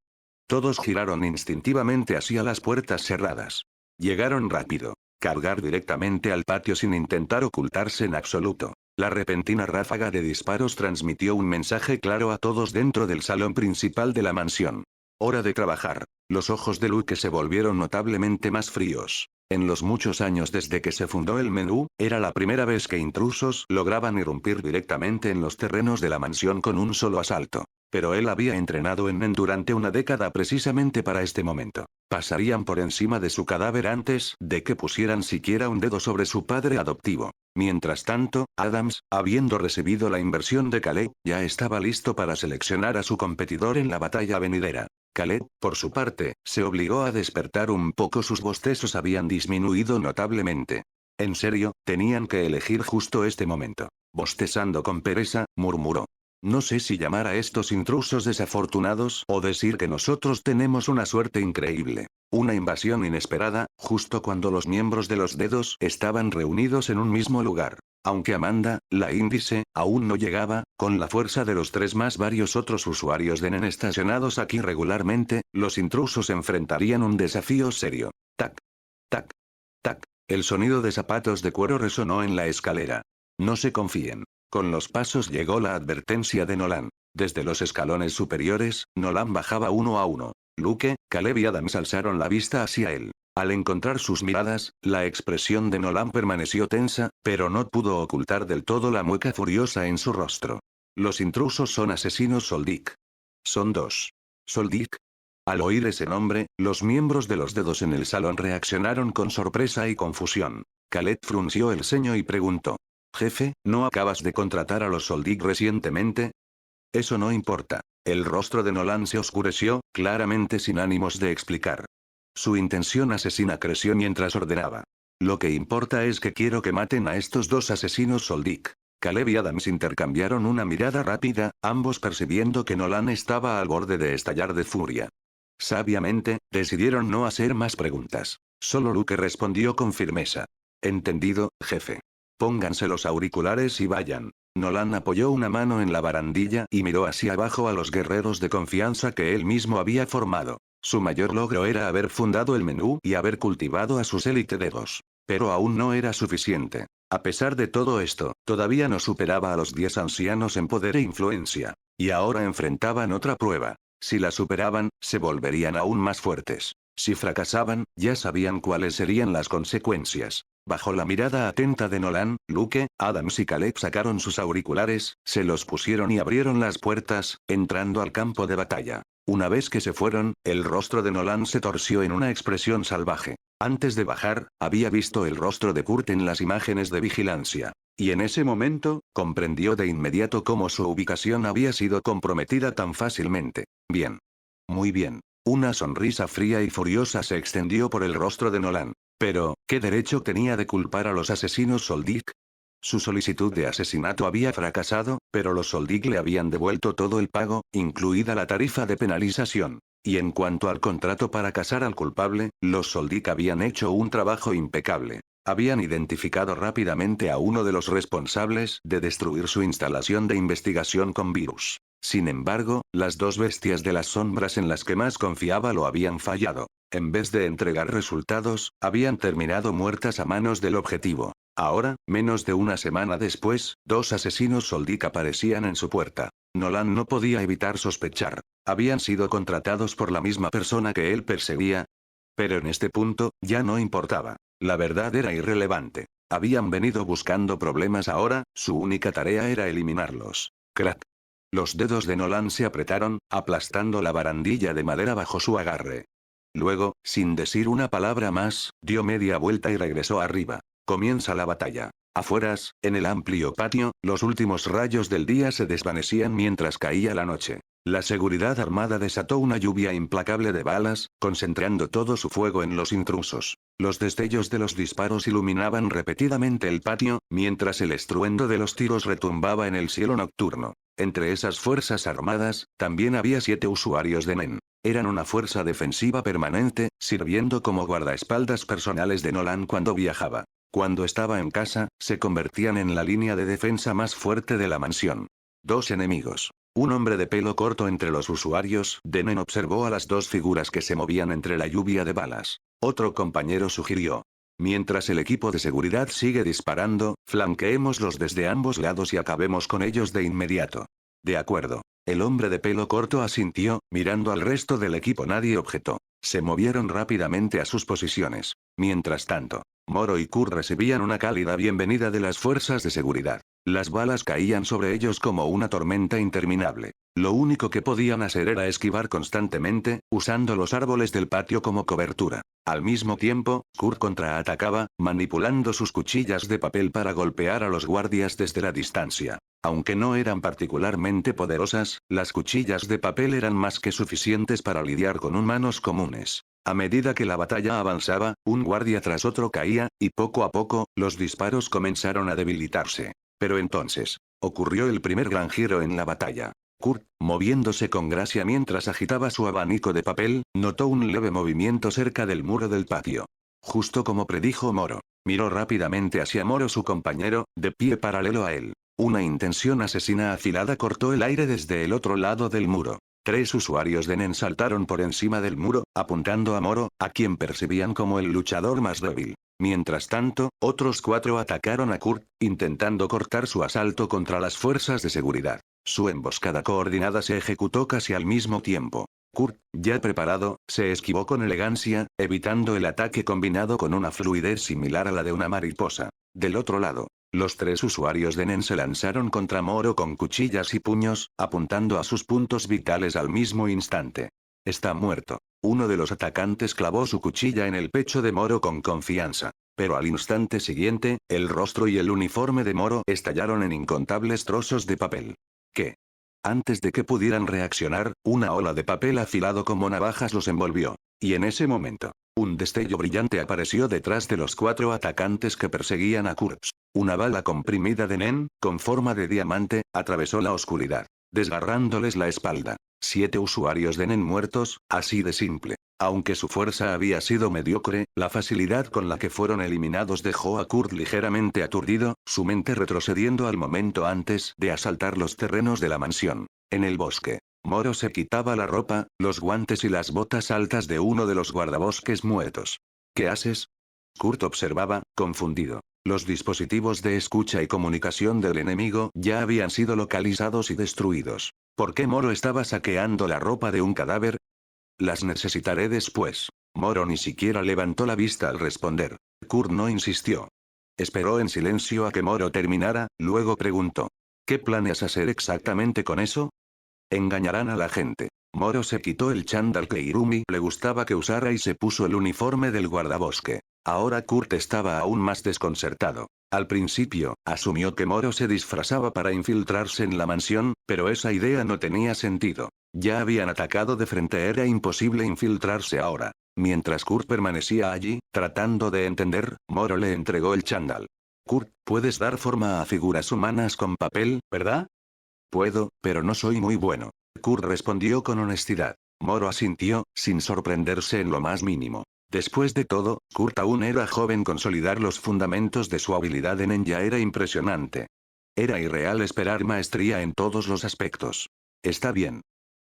Todos giraron instintivamente hacia las puertas cerradas. Llegaron rápido. Cargar directamente al patio sin intentar ocultarse en absoluto. La repentina ráfaga de disparos transmitió un mensaje claro a todos dentro del salón principal de la mansión. Hora de trabajar. Los ojos de Luke se volvieron notablemente más fríos. En los muchos años desde que se fundó el menú, era la primera vez que intrusos lograban irrumpir directamente en los terrenos de la mansión con un solo asalto. Pero él había entrenado en Nen durante una década precisamente para este momento. Pasarían por encima de su cadáver antes de que pusieran siquiera un dedo sobre su padre adoptivo. Mientras tanto, Adams, habiendo recibido la inversión de Caleb, ya estaba listo para seleccionar a su competidor en la batalla venidera. Caleb, por su parte, se obligó a despertar un poco, sus bostezos habían disminuido notablemente. En serio, tenían que elegir justo este momento. Bostezando con pereza, murmuró. No sé si llamar a estos intrusos desafortunados o decir que nosotros tenemos una suerte increíble. Una invasión inesperada, justo cuando los miembros de los dedos estaban reunidos en un mismo lugar. Aunque Amanda, la índice, aún no llegaba, con la fuerza de los 3 más varios otros usuarios de Nen estacionados aquí regularmente, los intrusos enfrentarían un desafío serio. Tac. Tac. Tac. El sonido de zapatos de cuero resonó en la escalera. No se confíen. Con los pasos llegó la advertencia de Nolan. Desde los escalones superiores, Nolan bajaba uno a uno. Luke, Caleb y Adams alzaron la vista hacia él. Al encontrar sus miradas, la expresión de Nolan permaneció tensa, pero no pudo ocultar del todo la mueca furiosa en su rostro. Los intrusos son asesinos Soldic. Son 2. ¿Soldic? Al oír ese nombre, los miembros de los dedos en el salón reaccionaron con sorpresa y confusión. Caleb frunció el ceño y preguntó. Jefe, ¿no acabas de contratar a los Soldic recientemente? Eso no importa. El rostro de Nolan se oscureció, claramente sin ánimos de explicar. Su intención asesina creció mientras ordenaba. Lo que importa es que quiero que maten a estos 2 asesinos Soldic. Caleb y Adams intercambiaron una mirada rápida, ambos percibiendo que Nolan estaba al borde de estallar de furia. Sabiamente, decidieron no hacer más preguntas. Solo Luke respondió con firmeza. Entendido, jefe. Pónganse los auriculares y vayan. Nolan apoyó una mano en la barandilla y miró hacia abajo a los guerreros de confianza que él mismo había formado. Su mayor logro era haber fundado el menú y haber cultivado a sus élite devos. Pero aún no era suficiente. A pesar de todo esto, todavía no superaba a los 10 ancianos en poder e influencia. Y ahora enfrentaban otra prueba. Si la superaban, se volverían aún más fuertes. Si fracasaban, ya sabían cuáles serían las consecuencias. Bajo la mirada atenta de Nolan, Luke, Adams y Caleb sacaron sus auriculares, se los pusieron y abrieron las puertas, entrando al campo de batalla. Una vez que se fueron, el rostro de Nolan se torció en una expresión salvaje. Antes de bajar, había visto el rostro de Kurt en las imágenes de vigilancia. Y en ese momento, comprendió de inmediato cómo su ubicación había sido comprometida tan fácilmente. Bien. Muy bien. Una sonrisa fría y furiosa se extendió por el rostro de Nolan. Pero, ¿qué derecho tenía de culpar a los asesinos Soldic? Su solicitud de asesinato había fracasado, pero los Soldic le habían devuelto todo el pago, incluida la tarifa de penalización. Y en cuanto al contrato para casar al culpable, los Soldic habían hecho un trabajo impecable. Habían identificado rápidamente a uno de los responsables de destruir su instalación de investigación con virus. Sin embargo, las dos bestias de las sombras en las que más confiaba lo habían fallado. En vez de entregar resultados, habían terminado muertas a manos del objetivo. Ahora, menos de una semana después, dos asesinos Soldic aparecían en su puerta. Nolan no podía evitar sospechar. Habían sido contratados por la misma persona que él perseguía. Pero en este punto, ya no importaba. La verdad era irrelevante. Habían venido buscando problemas ahora, su única tarea era eliminarlos. Crack. Los dedos de Nolan se apretaron, aplastando la barandilla de madera bajo su agarre. Luego, sin decir una palabra más, dio media vuelta y regresó arriba. Comienza la batalla. Afueras, en el amplio patio, los últimos rayos del día se desvanecían mientras caía la noche. La seguridad armada desató una lluvia implacable de balas, concentrando todo su fuego en los intrusos. Los destellos de los disparos iluminaban repetidamente el patio, mientras el estruendo de los tiros retumbaba en el cielo nocturno. Entre esas fuerzas armadas, también había 7 usuarios de NEN. Eran una fuerza defensiva permanente, sirviendo como guardaespaldas personales de Nolan cuando viajaba. Cuando estaba en casa, se convertían en la línea de defensa más fuerte de la mansión. 2 enemigos. Un hombre de pelo corto entre los usuarios de NEN observó a las dos figuras que se movían entre la lluvia de balas. Otro compañero sugirió. Mientras el equipo de seguridad sigue disparando, flanqueémoslos desde ambos lados y acabemos con ellos de inmediato. De acuerdo. El hombre de pelo corto asintió, mirando al resto del equipo. Nadie objetó. Se movieron rápidamente a sus posiciones. Mientras tanto, Moro y Kurt recibían una cálida bienvenida de las fuerzas de seguridad. Las balas caían sobre ellos como una tormenta interminable. Lo único que podían hacer era esquivar constantemente, usando los árboles del patio como cobertura. Al mismo tiempo, Kurt contraatacaba, manipulando sus cuchillas de papel para golpear a los guardias desde la distancia. Aunque no eran particularmente poderosas, las cuchillas de papel eran más que suficientes para lidiar con humanos comunes. A medida que la batalla avanzaba, un guardia tras otro caía, y poco a poco, los disparos comenzaron a debilitarse. Pero entonces, ocurrió el primer gran giro en la batalla. Kurt, moviéndose con gracia mientras agitaba su abanico de papel, notó un leve movimiento cerca del muro del patio. Justo como predijo Moro. Miró rápidamente hacia Moro, su compañero, de pie paralelo a él. Una intención asesina afilada cortó el aire desde el otro lado del muro. 3 usuarios de NEN saltaron por encima del muro, apuntando a Moro, a quien percibían como el luchador más débil. Mientras tanto, otros 4 atacaron a Kurt, intentando cortar su asalto contra las fuerzas de seguridad. Su emboscada coordinada se ejecutó casi al mismo tiempo. Kurt, ya preparado, se esquivó con elegancia, evitando el ataque combinado con una fluidez similar a la de una mariposa. Del otro lado, los 3 usuarios de NEN se lanzaron contra Moro con cuchillas y puños, apuntando a sus puntos vitales al mismo instante. Está muerto. Uno de los atacantes clavó su cuchilla en el pecho de Moro con confianza. Pero al instante siguiente, el rostro y el uniforme de Moro estallaron en incontables trozos de papel. ¿Qué? Antes de que pudieran reaccionar, una ola de papel afilado como navajas los envolvió. Y en ese momento, Un destello brillante apareció detrás de los 4 atacantes que perseguían a Kurtz. Una bala comprimida de Nen, con forma de diamante, atravesó la oscuridad, desgarrándoles la espalda. 7 usuarios de Nen muertos, así de simple. Aunque su fuerza había sido mediocre, la facilidad con la que fueron eliminados dejó a Kurt ligeramente aturdido, su mente retrocediendo al momento antes de asaltar los terrenos de la mansión. En el bosque, Moro se quitaba la ropa, los guantes y las botas altas de uno de los guardabosques muertos. ¿Qué haces? Kurt observaba, confundido. Los dispositivos de escucha y comunicación del enemigo ya habían sido localizados y destruidos. ¿Por qué Moro estaba saqueando la ropa de un cadáver? Las necesitaré después. Moro ni siquiera levantó la vista al responder. Kurt no insistió. Esperó en silencio a que Moro terminara, luego preguntó. ¿Qué planeas hacer exactamente con eso? Engañarán a la gente. Moro se quitó el chándal que Irumi le gustaba que usara y se puso el uniforme del guardabosque. Ahora Kurt estaba aún más desconcertado. Al principio, asumió que Moro se disfrazaba para infiltrarse en la mansión, pero esa idea no tenía sentido. Ya habían atacado de frente, era imposible infiltrarse ahora. Mientras Kurt permanecía allí, tratando de entender, Moro le entregó el chándal. Kurt, puedes dar forma a figuras humanas con papel, ¿verdad? Puedo, pero no soy muy bueno. Kurt respondió con honestidad. Moro asintió, sin sorprenderse en lo más mínimo. Después de todo, Kurt aún era joven. Consolidar los fundamentos de su habilidad en ninja era impresionante. Era irreal esperar maestría en todos los aspectos. Está bien.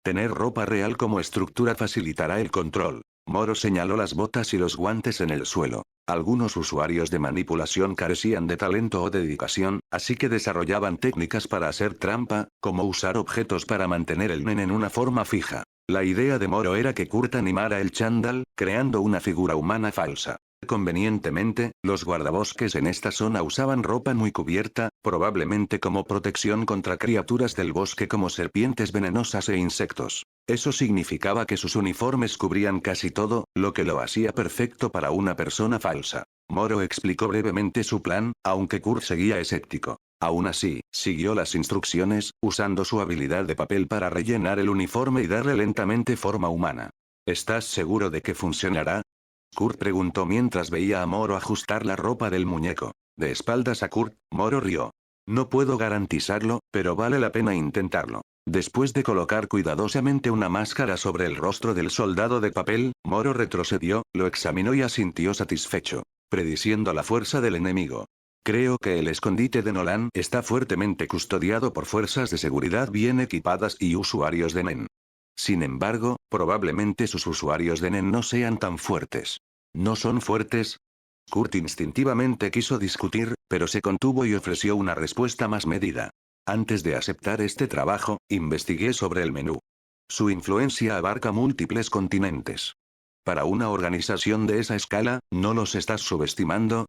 Tener ropa real como estructura facilitará el control. Moro señaló las botas y los guantes en el suelo. Algunos usuarios de manipulación carecían de talento o dedicación, así que desarrollaban técnicas para hacer trampa, como usar objetos para mantener el nen en una forma fija. La idea de Moro era que Kurt animara el chándal, creando una figura humana falsa. Convenientemente, los guardabosques en esta zona usaban ropa muy cubierta, probablemente como protección contra criaturas del bosque como serpientes venenosas e insectos. Eso significaba que sus uniformes cubrían casi todo, lo que lo hacía perfecto para una persona falsa. Moro explicó brevemente su plan, aunque Kurt seguía escéptico. Aún así, siguió las instrucciones, usando su habilidad de papel para rellenar el uniforme y darle lentamente forma humana. ¿Estás seguro de que funcionará? Kurt preguntó mientras veía a Moro ajustar la ropa del muñeco. De espaldas a Kurt, Moro rió. No puedo garantizarlo, pero vale la pena intentarlo. Después de colocar cuidadosamente una máscara sobre el rostro del soldado de papel, Moro retrocedió, lo examinó y asintió satisfecho, prediciendo la fuerza del enemigo. Creo que el escondite de Nolan está fuertemente custodiado por fuerzas de seguridad bien equipadas y usuarios de Nen. Sin embargo, probablemente sus usuarios de Nen no sean tan fuertes. ¿No son fuertes? Kurt instintivamente quiso discutir, pero se contuvo y ofreció una respuesta más medida. Antes de aceptar este trabajo, investigué sobre el menú. Su influencia abarca múltiples continentes. Para una organización de esa escala, ¿no los estás subestimando?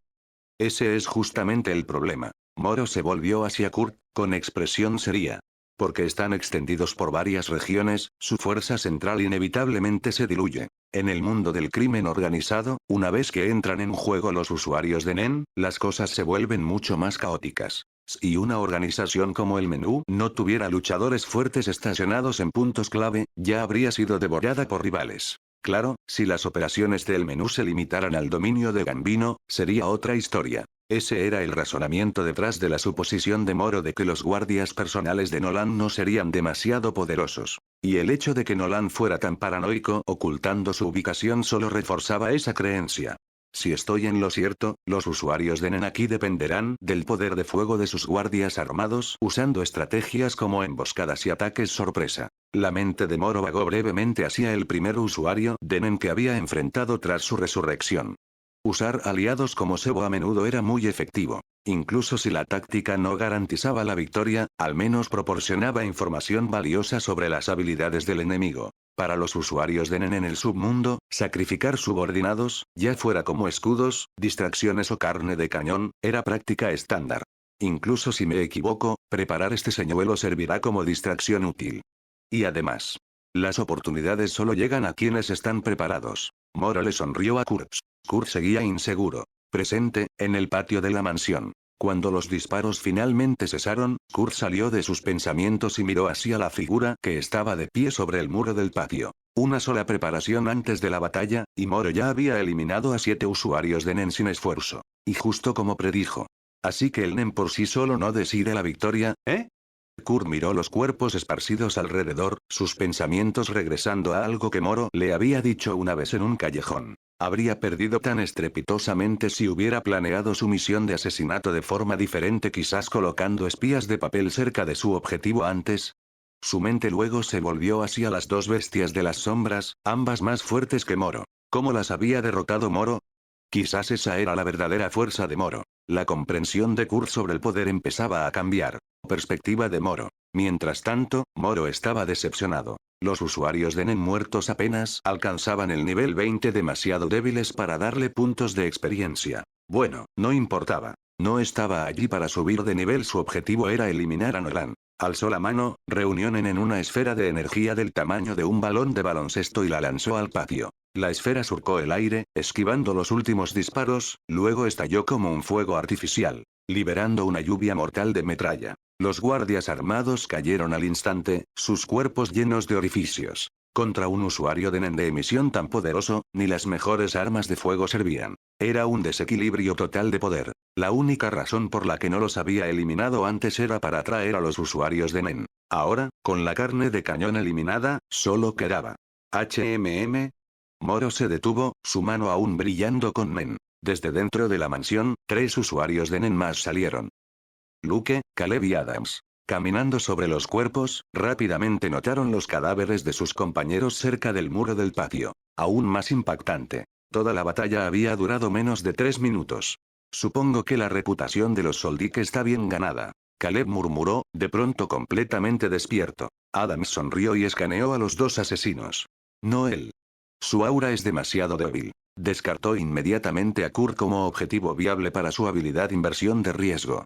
Ese es justamente el problema. Moro se volvió hacia Kurt, con expresión seria. Porque están extendidos por varias regiones, su fuerza central inevitablemente se diluye. En el mundo del crimen organizado, una vez que entran en juego los usuarios de Nen, las cosas se vuelven mucho más caóticas. Si una organización como el Menú no tuviera luchadores fuertes estacionados en puntos clave, ya habría sido devorada por rivales. Claro, si las operaciones del Menú se limitaran al dominio de Gambino, sería otra historia. Ese era el razonamiento detrás de la suposición de Moro de que los guardias personales de Nolan no serían demasiado poderosos. Y el hecho de que Nolan fuera tan paranoico ocultando su ubicación solo reforzaba esa creencia. Si estoy en lo cierto, los usuarios de Nen aquí dependerán del poder de fuego de sus guardias armados, usando estrategias como emboscadas y ataques sorpresa. La mente de Moro vagó brevemente hacia el primer usuario de Nen que había enfrentado tras su resurrección. Usar aliados como Sebo a menudo era muy efectivo. Incluso si la táctica no garantizaba la victoria, al menos proporcionaba información valiosa sobre las habilidades del enemigo. Para los usuarios de Nen en el submundo, sacrificar subordinados, ya fuera como escudos, distracciones o carne de cañón, era práctica estándar. Incluso si me equivoco, preparar este señuelo servirá como distracción útil. Y además, las oportunidades solo llegan a quienes están preparados. Moro le sonrió a Kurtz. Kurt seguía inseguro. Presente, en el patio de la mansión. Cuando los disparos finalmente cesaron, Kurt salió de sus pensamientos y miró hacia la figura que estaba de pie sobre el muro del patio. Una sola preparación antes de la batalla, y Moro ya había eliminado a 7 usuarios de Nen sin esfuerzo. Y justo como predijo. Así que el Nen por sí solo no decide la victoria, ¿eh? Kurt miró los cuerpos esparcidos alrededor, sus pensamientos regresando a algo que Moro le había dicho una vez en un callejón. Habría perdido tan estrepitosamente si hubiera planeado su misión de asesinato de forma diferente, quizás colocando espías de papel cerca de su objetivo antes. Su mente luego se volvió hacia las 2 bestias de las sombras, ambas más fuertes que Moro. ¿Cómo las había derrotado Moro? Quizás esa era la verdadera fuerza de Moro. La comprensión de Kurt sobre el poder empezaba a cambiar. Perspectiva de Moro. Mientras tanto, Moro estaba decepcionado. Los usuarios de Nen muertos apenas alcanzaban el nivel 20, demasiado débiles para darle puntos de experiencia. Bueno, no importaba. No estaba allí para subir de nivel, su objetivo era eliminar a Nolan. Alzó la mano, reunió Nen en una esfera de energía del tamaño de un balón de baloncesto y la lanzó al patio. La esfera surcó el aire, esquivando los últimos disparos, luego estalló como un fuego artificial, liberando una lluvia mortal de metralla. Los guardias armados cayeron al instante, sus cuerpos llenos de orificios. Contra un usuario de Nen de emisión tan poderoso, ni las mejores armas de fuego servían. Era un desequilibrio total de poder. La única razón por la que no los había eliminado antes era para atraer a los usuarios de Nen. Ahora, con la carne de cañón eliminada, solo quedaba HMM. Moro se detuvo, su mano aún brillando con Nen. Desde dentro de la mansión, 3 usuarios de Nen más salieron. Luke, Caleb y Adams. Caminando sobre los cuerpos, rápidamente notaron los cadáveres de sus compañeros cerca del muro del patio. Aún más impactante. Toda la batalla había durado menos de 3 minutos. Supongo que la reputación de los Soldic está bien ganada. Caleb murmuró, de pronto completamente despierto. Adams sonrió y escaneó a los 2 asesinos. No él. Su aura es demasiado débil. Descartó inmediatamente a Kurt como objetivo viable para su habilidad inversión de riesgo.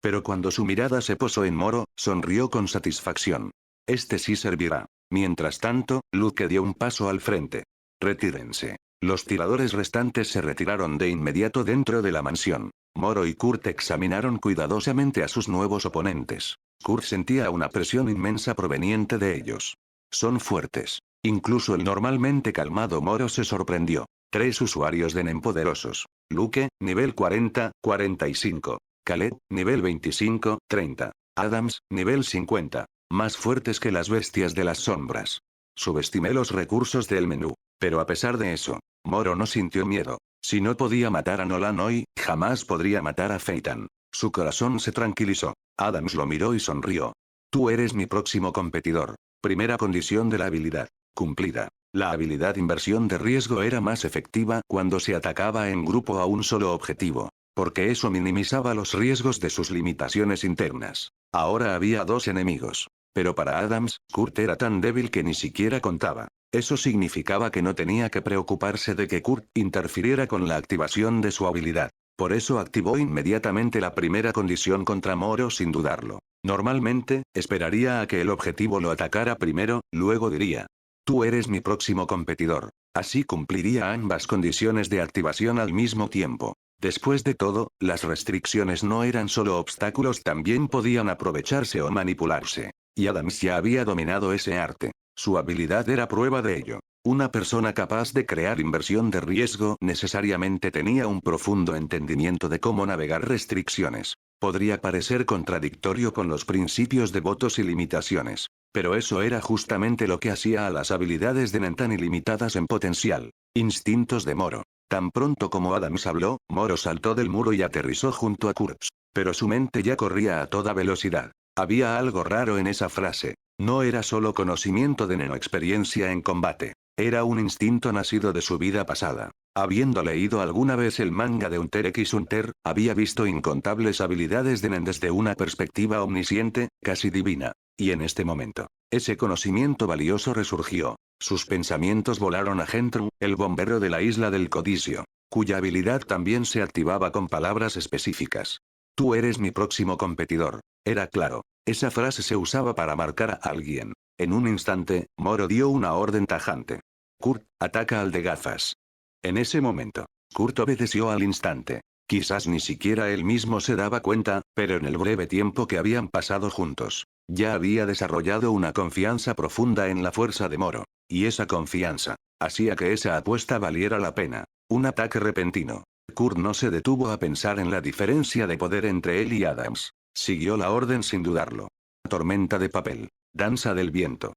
Pero cuando su mirada se posó en Moro, sonrió con satisfacción. Este sí servirá. Mientras tanto, Luke dio un paso al frente. Retírense. Los tiradores restantes se retiraron de inmediato dentro de la mansión. Moro y Kurt examinaron cuidadosamente a sus nuevos oponentes. Kurt sentía una presión inmensa proveniente de ellos. Son fuertes. Incluso el normalmente calmado Moro se sorprendió. 3 usuarios de Nen poderosos. Luke, nivel 40, 45. Caleb, nivel 25, 30. Adams, nivel 50. Más fuertes que las bestias de las sombras. Subestimé los recursos del menú. Pero a pesar de eso, Moro no sintió miedo. Si no podía matar a Nolan hoy, jamás podría matar a Phaeton. Su corazón se tranquilizó. Adams lo miró y sonrió. Tú eres mi próximo competidor. Primera condición de la habilidad. Cumplida. La habilidad inversión de riesgo era más efectiva cuando se atacaba en grupo a un solo objetivo. Porque eso minimizaba los riesgos de sus limitaciones internas. Ahora había 2 enemigos. Pero para Adams, Kurt era tan débil que ni siquiera contaba. Eso significaba que no tenía que preocuparse de que Kurt interfiriera con la activación de su habilidad. Por eso activó inmediatamente la primera condición contra Moro sin dudarlo. Normalmente, esperaría a que el objetivo lo atacara primero, luego diría. Tú eres mi próximo competidor. Así cumpliría ambas condiciones de activación al mismo tiempo. Después de todo, las restricciones no eran solo obstáculos, también podían aprovecharse o manipularse. Y Adams ya había dominado ese arte. Su habilidad era prueba de ello. Una persona capaz de crear inversión de riesgo necesariamente tenía un profundo entendimiento de cómo navegar restricciones. Podría parecer contradictorio con los principios de votos y limitaciones. Pero eso era justamente lo que hacía a las habilidades de Nen tan ilimitadas en potencial. Instintos de Moro. Tan pronto como Adams habló, Moro saltó del muro y aterrizó junto a Kurtz. Pero su mente ya corría a toda velocidad. Había algo raro en esa frase. No era solo conocimiento de Nen o experiencia en combate. Era un instinto nacido de su vida pasada. Habiendo leído alguna vez el manga de Hunter x Hunter, había visto incontables habilidades de Nen desde una perspectiva omnisciente, casi divina. Y en este momento, ese conocimiento valioso resurgió. Sus pensamientos volaron a Gentru, el bombero de la isla del codicio, cuya habilidad también se activaba con palabras específicas. Tú eres mi próximo competidor. Era claro. Esa frase se usaba para marcar a alguien. En un instante, Moro dio una orden tajante. Kurt, ataca al de gafas. En ese momento, Kurt obedeció al instante. Quizás ni siquiera él mismo se daba cuenta, pero en el breve tiempo que habían pasado juntos, ya había desarrollado una confianza profunda en la fuerza de Moro. Y esa confianza hacía que esa apuesta valiera la pena. Un ataque repentino. Kurt no se detuvo a pensar en la diferencia de poder entre él y Adams. Siguió la orden sin dudarlo. Tormenta de papel. Danza del viento.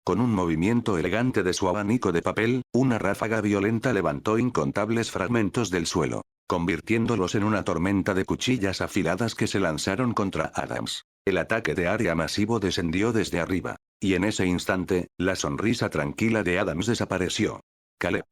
Con un movimiento elegante de su abanico de papel, una ráfaga violenta levantó incontables fragmentos del suelo, convirtiéndolos en una tormenta de cuchillas afiladas que se lanzaron contra Adams. El ataque de área masivo descendió desde arriba, y en ese instante, la sonrisa tranquila de Adams desapareció. Caleb.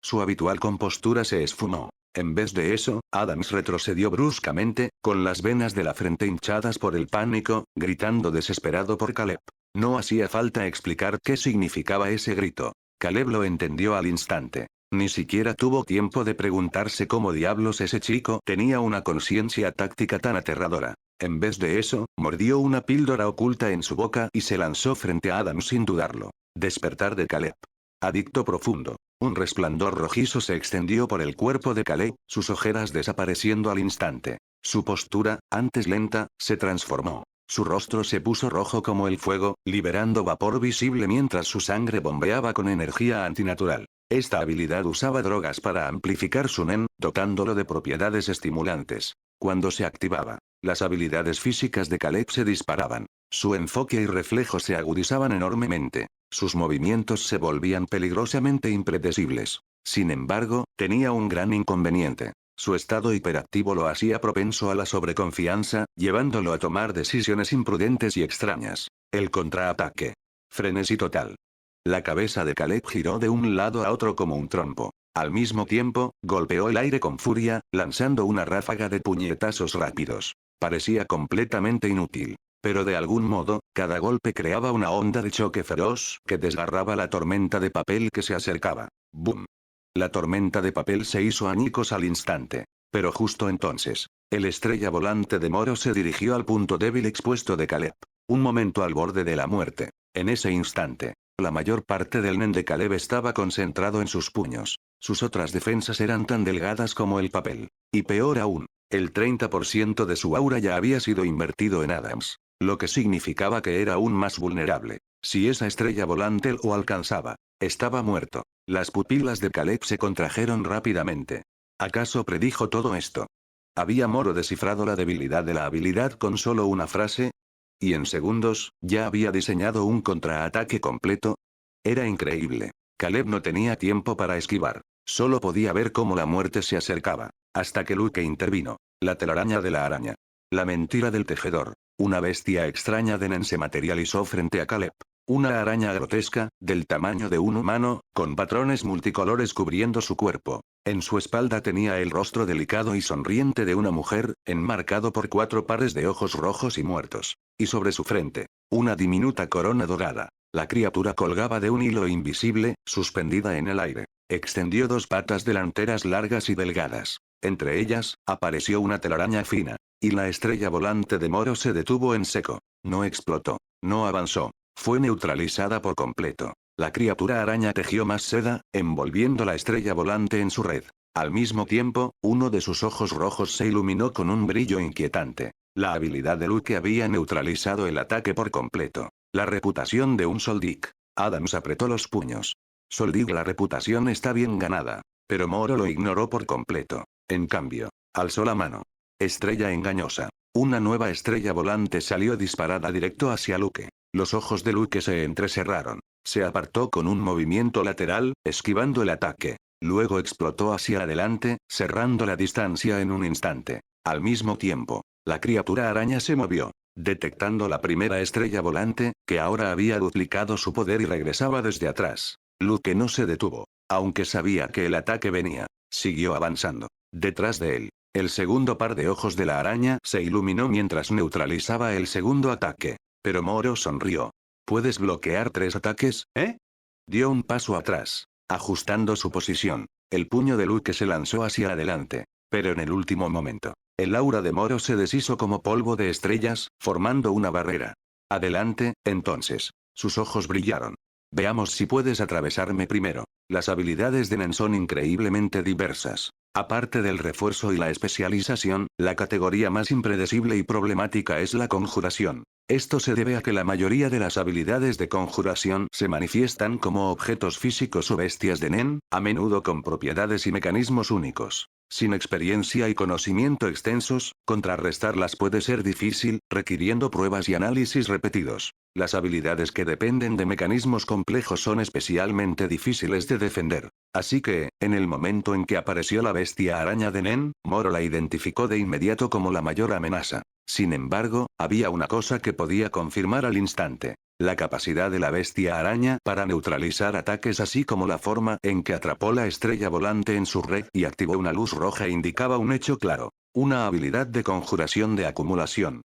Su habitual compostura se esfumó. En vez de eso, Adams retrocedió bruscamente, con las venas de la frente hinchadas por el pánico, gritando desesperado por Caleb. No hacía falta explicar qué significaba ese grito. Caleb lo entendió al instante. Ni siquiera tuvo tiempo de preguntarse cómo diablos ese chico tenía una conciencia táctica tan aterradora. En vez de eso, mordió una píldora oculta en su boca y se lanzó frente a Adams sin dudarlo. Despertar de Caleb. Adicto profundo. Un resplandor rojizo se extendió por el cuerpo de Caleb, sus ojeras desapareciendo al instante. Su postura, antes lenta, se transformó. Su rostro se puso rojo como el fuego, liberando vapor visible mientras su sangre bombeaba con energía antinatural. Esta habilidad usaba drogas para amplificar su nen, dotándolo de propiedades estimulantes. Cuando se activaba, las habilidades físicas de Caleb se disparaban. Su enfoque y reflejos se agudizaban enormemente. Sus movimientos se volvían peligrosamente impredecibles. Sin embargo, tenía un gran inconveniente. Su estado hiperactivo lo hacía propenso a la sobreconfianza, llevándolo a tomar decisiones imprudentes y extrañas. El contraataque. Frenesí total. La cabeza de Caleb giró de un lado a otro como un trompo. Al mismo tiempo, golpeó el aire con furia, lanzando una ráfaga de puñetazos rápidos. Parecía completamente inútil. Pero de algún modo, cada golpe creaba una onda de choque feroz que desgarraba la tormenta de papel que se acercaba. ¡Bum! La tormenta de papel se hizo añicos al instante. Pero justo entonces, el estrella volante de Moro se dirigió al punto débil expuesto de Caleb. Un momento al borde de la muerte. En ese instante, la mayor parte del nen de Caleb estaba concentrado en sus puños. Sus otras defensas eran tan delgadas como el papel. Y peor aún, el 30% de su aura ya había sido invertido en Adams. Lo que significaba que era aún más vulnerable. Si esa estrella volante lo alcanzaba, estaba muerto. Las pupilas de Caleb se contrajeron rápidamente. ¿Acaso predijo todo esto? ¿Había Moro descifrado la debilidad de la habilidad con solo una frase? ¿Y en segundos, ya había diseñado un contraataque completo? Era increíble. Caleb no tenía tiempo para esquivar. Solo podía ver cómo la muerte se acercaba. Hasta que Luke intervino. La telaraña de la araña. La mentira del tejedor. Una bestia extraña de nen se materializó frente a Caleb. Una araña grotesca, del tamaño de un humano, con patrones multicolores cubriendo su cuerpo. En su espalda tenía el rostro delicado y sonriente de una mujer, enmarcado por 4 pares de ojos rojos y muertos. Y sobre su frente, una diminuta corona dorada. La criatura colgaba de un hilo invisible, suspendida en el aire. Extendió 2 patas delanteras largas y delgadas. Entre ellas, apareció una telaraña fina. Y la estrella volante de Moro se detuvo en seco. No explotó. No avanzó. Fue neutralizada por completo. La criatura araña tejió más seda, envolviendo la estrella volante en su red. Al mismo tiempo, uno de sus ojos rojos se iluminó con un brillo inquietante. La habilidad de Luke había neutralizado el ataque por completo. La reputación de un Soldic. Adams apretó los puños. Soldic, la reputación está bien ganada. Pero Moro lo ignoró por completo. En cambio, alzó la mano. Estrella engañosa. Una nueva estrella volante salió disparada directo hacia Luke. Los ojos de Luke se entrecerraron. Se apartó con un movimiento lateral, esquivando el ataque. Luego explotó hacia adelante, cerrando la distancia en un instante. Al mismo tiempo, la criatura araña se movió, detectando la primera estrella volante, que ahora había duplicado su poder y regresaba desde atrás. Luke no se detuvo, aunque sabía que el ataque venía. Siguió avanzando. Detrás de él, el segundo par de ojos de la araña se iluminó mientras neutralizaba el segundo ataque. Pero Moro sonrió. ¿Puedes bloquear 3 ataques, eh? Dio un paso atrás, ajustando su posición. El puño de Luke se lanzó hacia adelante. Pero en el último momento, el aura de Moro se deshizo como polvo de estrellas, formando una barrera. Adelante, entonces. Sus ojos brillaron. Veamos si puedes atravesarme primero. Las habilidades de Nen son increíblemente diversas. Aparte del refuerzo y la especialización, la categoría más impredecible y problemática es la conjuración. Esto se debe a que la mayoría de las habilidades de conjuración se manifiestan como objetos físicos o bestias de Nen, a menudo con propiedades y mecanismos únicos. Sin experiencia y conocimiento extensos, contrarrestarlas puede ser difícil, requiriendo pruebas y análisis repetidos. Las habilidades que dependen de mecanismos complejos son especialmente difíciles de defender. Así que, en el momento en que apareció la bestia araña de Nen, Moro la identificó de inmediato como la mayor amenaza. Sin embargo, había una cosa que podía confirmar al instante. La capacidad de la bestia araña para neutralizar ataques así como la forma en que atrapó la estrella volante en su red y activó una luz roja indicaba un hecho claro. Una habilidad de conjuración de acumulación.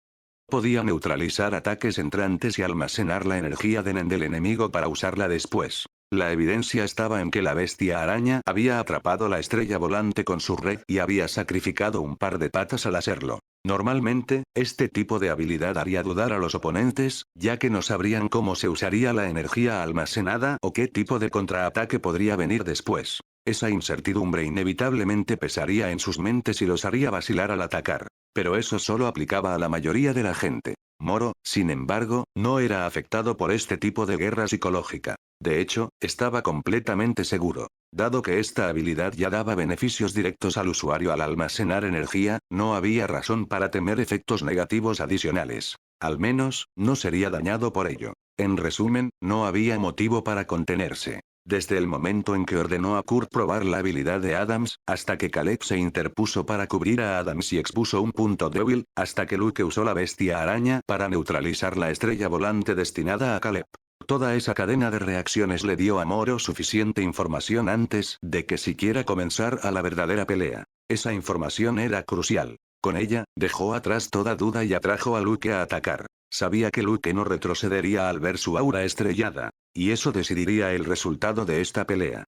Podía neutralizar ataques entrantes y almacenar la energía de Nen del enemigo para usarla después. La evidencia estaba en que la bestia araña había atrapado la estrella volante con su red y había sacrificado un par de patas al hacerlo. Normalmente, este tipo de habilidad haría dudar a los oponentes, ya que no sabrían cómo se usaría la energía almacenada o qué tipo de contraataque podría venir después. Esa incertidumbre inevitablemente pesaría en sus mentes y los haría vacilar al atacar. Pero eso solo aplicaba a la mayoría de la gente. Moro, sin embargo, no era afectado por este tipo de guerra psicológica. De hecho, estaba completamente seguro. Dado que esta habilidad ya daba beneficios directos al usuario al almacenar energía, no había razón para temer efectos negativos adicionales. Al menos, no sería dañado por ello. En resumen, no había motivo para contenerse. Desde el momento en que ordenó a Kurt probar la habilidad de Adams, hasta que Caleb se interpuso para cubrir a Adams y expuso un punto débil, hasta que Luke usó la bestia araña para neutralizar la estrella volante destinada a Caleb. Toda esa cadena de reacciones le dio a Moro suficiente información antes de que siquiera comenzara la verdadera pelea. Esa información era crucial. Con ella, dejó atrás toda duda y atrajo a Luke a atacar. Sabía que Luke no retrocedería al ver su aura estrellada. Y eso decidiría el resultado de esta pelea.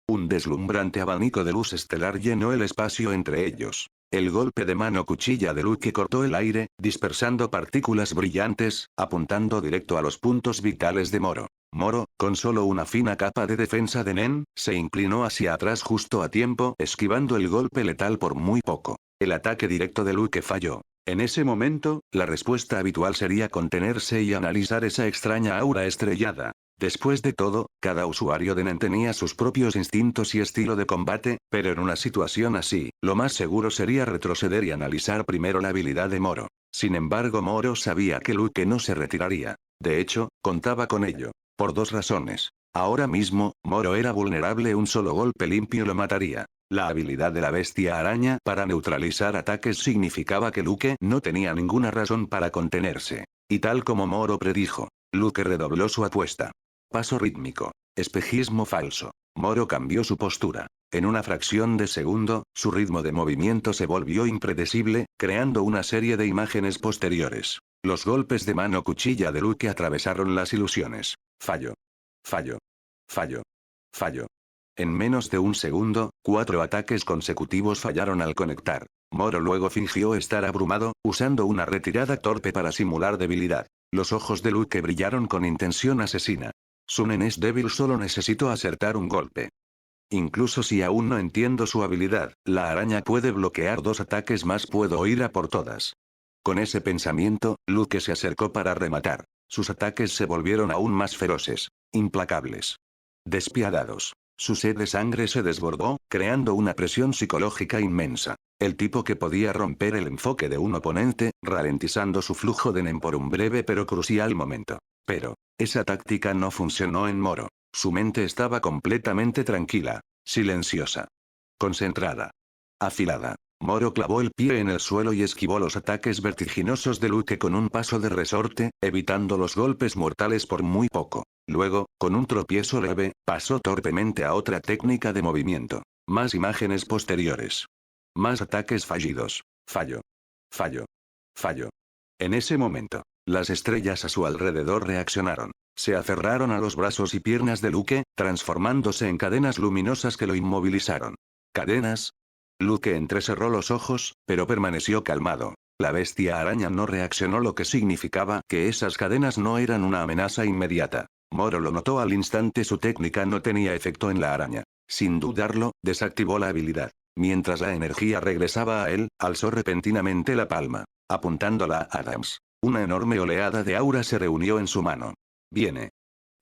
Un deslumbrante abanico de luz estelar llenó el espacio entre ellos. El golpe de mano cuchilla de Luke cortó el aire, dispersando partículas brillantes, apuntando directo a los puntos vitales de Moro. Moro, con solo una fina capa de defensa de Nen, se inclinó hacia atrás justo a tiempo, esquivando el golpe letal por muy poco. El ataque directo de Luke falló. En ese momento, la respuesta habitual sería contenerse y analizar esa extraña aura estrellada. Después de todo, cada usuario de Nen tenía sus propios instintos y estilo de combate, pero en una situación así, lo más seguro sería retroceder y analizar primero la habilidad de Moro. Sin embargo, Moro sabía que Luke no se retiraría. De hecho, contaba con ello. Por dos razones. Ahora mismo, Moro era vulnerable, un solo golpe limpio lo mataría. La habilidad de la bestia araña para neutralizar ataques significaba que Luke no tenía ninguna razón para contenerse. Y tal como Moro predijo, Luke redobló su apuesta. Paso rítmico. Espejismo falso. Moro cambió su postura. En una fracción de segundo, su ritmo de movimiento se volvió impredecible, creando una serie de imágenes posteriores. Los golpes de mano cuchilla de Luke atravesaron las ilusiones. Fallo. Fallo. Fallo. Fallo. En menos de un segundo, 4 ataques consecutivos fallaron al conectar. Moro luego fingió estar abrumado, usando una retirada torpe para simular debilidad. Los ojos de Luke brillaron con intención asesina. Su Nen es débil, solo necesito acertar un golpe. Incluso si aún no entiendo su habilidad, la araña puede bloquear 2 ataques más, puedo ir a por todas. Con ese pensamiento, Luke se acercó para rematar. Sus ataques se volvieron aún más feroces, implacables, despiadados. Su sed de sangre se desbordó, creando una presión psicológica inmensa. El tipo que podía romper el enfoque de un oponente, ralentizando su flujo de Nen por un breve pero crucial momento. Pero, esa táctica no funcionó en Moro. Su mente estaba completamente tranquila, silenciosa, concentrada, afilada. Moro clavó el pie en el suelo y esquivó los ataques vertiginosos de Luke con un paso de resorte, evitando los golpes mortales por muy poco. Luego, con un tropiezo leve, pasó torpemente a otra técnica de movimiento. Más imágenes posteriores. Más ataques fallidos. Fallo. Fallo. Fallo. En ese momento, las estrellas a su alrededor reaccionaron. Se aferraron a los brazos y piernas de Luke, transformándose en cadenas luminosas que lo inmovilizaron. ¿Cadenas? Luke entrecerró los ojos, pero permaneció calmado. La bestia araña no reaccionó, lo que significaba que esas cadenas no eran una amenaza inmediata. Moro lo notó al instante, su técnica no tenía efecto en la araña. Sin dudarlo, desactivó la habilidad. Mientras la energía regresaba a él, alzó repentinamente la palma, apuntándola a Adams. Una enorme oleada de aura se reunió en su mano. Viene.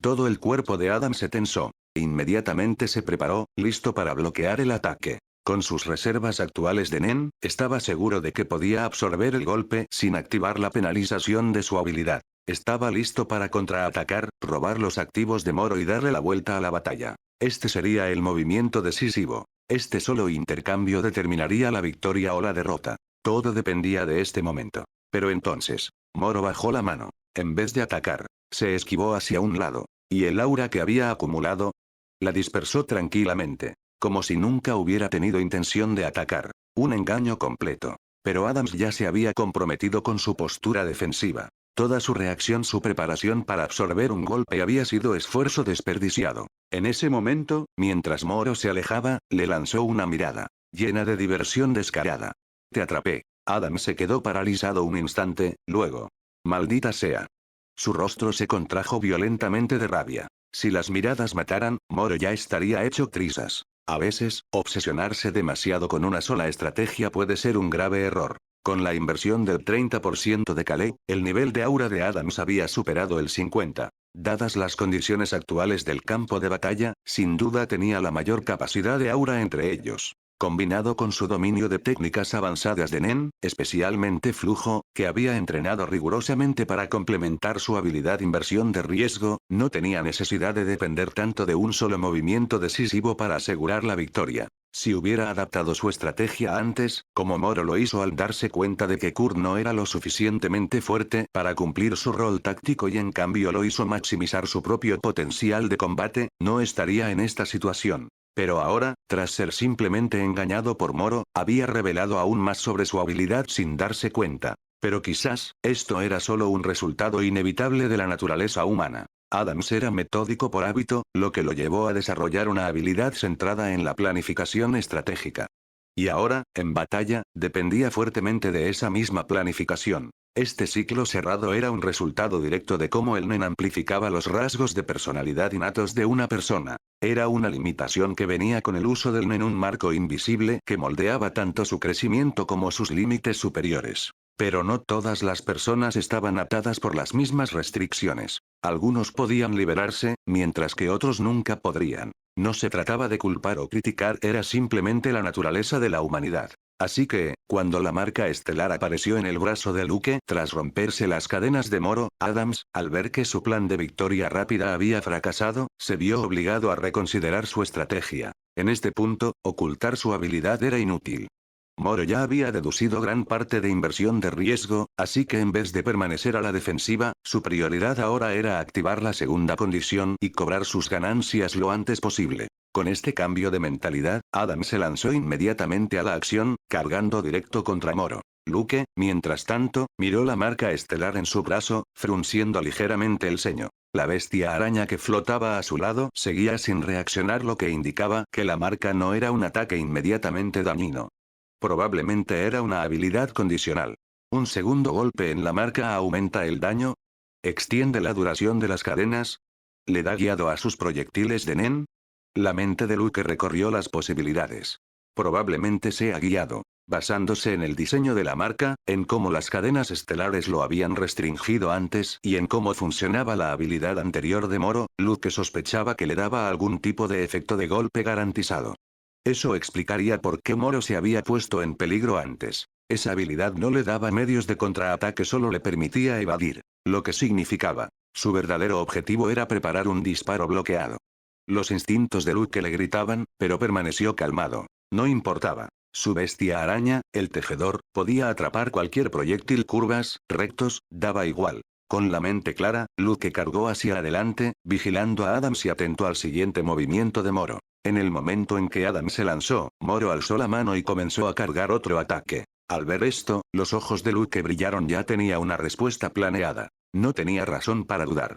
Todo el cuerpo de Adam se tensó. Inmediatamente se preparó, listo para bloquear el ataque. Con sus reservas actuales de Nen, estaba seguro de que podía absorber el golpe sin activar la penalización de su habilidad. Estaba listo para contraatacar, robar los activos de Moro y darle la vuelta a la batalla. Este sería el movimiento decisivo. Este solo intercambio determinaría la victoria o la derrota. Todo dependía de este momento. Pero entonces, Moro bajó la mano. En vez de atacar, se esquivó hacia un lado. Y el aura que había acumulado, la dispersó tranquilamente. Como si nunca hubiera tenido intención de atacar. Un engaño completo. Pero Adams ya se había comprometido con su postura defensiva. Toda su reacción, su preparación para absorber un golpe había sido esfuerzo desperdiciado. En ese momento, mientras Moro se alejaba, le lanzó una mirada, llena de diversión descarada. Te atrapé. Adams se quedó paralizado un instante, luego. Maldita sea. Su rostro se contrajo violentamente de rabia. Si las miradas mataran, Moro ya estaría hecho trizas. A veces, obsesionarse demasiado con una sola estrategia puede ser un grave error. Con la inversión del 30% de Calais, el nivel de aura de Adams había superado el 50%. Dadas las condiciones actuales del campo de batalla, sin duda tenía la mayor capacidad de aura entre ellos. Combinado con su dominio de técnicas avanzadas de Nen, especialmente flujo, que había entrenado rigurosamente para complementar su habilidad inversión de riesgo, no tenía necesidad de depender tanto de un solo movimiento decisivo para asegurar la victoria. Si hubiera adaptado su estrategia antes, como Moro lo hizo al darse cuenta de que Kurt no era lo suficientemente fuerte para cumplir su rol táctico y en cambio lo hizo maximizar su propio potencial de combate, no estaría en esta situación. Pero ahora, tras ser simplemente engañado por Moro, había revelado aún más sobre su habilidad sin darse cuenta. Pero quizás, esto era solo un resultado inevitable de la naturaleza humana. Adams era metódico por hábito, lo que lo llevó a desarrollar una habilidad centrada en la planificación estratégica. Y ahora, en batalla, dependía fuertemente de esa misma planificación. Este ciclo cerrado era un resultado directo de cómo el Nen amplificaba los rasgos de personalidad innatos de una persona. Era una limitación que venía con el uso del Nen, un marco invisible que moldeaba tanto su crecimiento como sus límites superiores. Pero no todas las personas estaban atadas por las mismas restricciones. Algunos podían liberarse, mientras que otros nunca podrían. No se trataba de culpar o criticar, era simplemente la naturaleza de la humanidad. Así que, cuando la marca estelar apareció en el brazo de Luke, tras romperse las cadenas de Moro, Adams, al ver que su plan de victoria rápida había fracasado, se vio obligado a reconsiderar su estrategia. En este punto, ocultar su habilidad era inútil. Moro ya había deducido gran parte de inversión de riesgo, así que en vez de permanecer a la defensiva, su prioridad ahora era activar la segunda condición y cobrar sus ganancias lo antes posible. Con este cambio de mentalidad, Adam se lanzó inmediatamente a la acción, cargando directo contra Moro. Luke, mientras tanto, miró la marca estelar en su brazo, frunciendo ligeramente el ceño. La bestia araña que flotaba a su lado seguía sin reaccionar, lo que indicaba que la marca no era un ataque inmediatamente dañino. Probablemente era una habilidad condicional. Un segundo golpe en la marca aumenta el daño. Extiende la duración de las cadenas. ¿Le da guiado a sus proyectiles de Nen? La mente de Luke recorrió las posibilidades. Probablemente sea guiado, basándose en el diseño de la marca, en cómo las cadenas estelares lo habían restringido antes y en cómo funcionaba la habilidad anterior de Moro. Luke sospechaba que le daba algún tipo de efecto de golpe garantizado. Eso explicaría por qué Moro se había puesto en peligro antes. Esa habilidad no le daba medios de contraataque, solo le permitía evadir. Lo que significaba, su verdadero objetivo era preparar un disparo bloqueado. Los instintos de Luke le gritaban, pero permaneció calmado. No importaba. Su bestia araña, el tejedor, podía atrapar cualquier proyectil, curvas, rectos, daba igual. Con la mente clara, Luke cargó hacia adelante, vigilando a Adams y atento al siguiente movimiento de Moro. En el momento en que Adams se lanzó, Moro alzó la mano y comenzó a cargar otro ataque. Al ver esto, los ojos de Luke brillaron. Ya tenía una respuesta planeada. No tenía razón para dudar.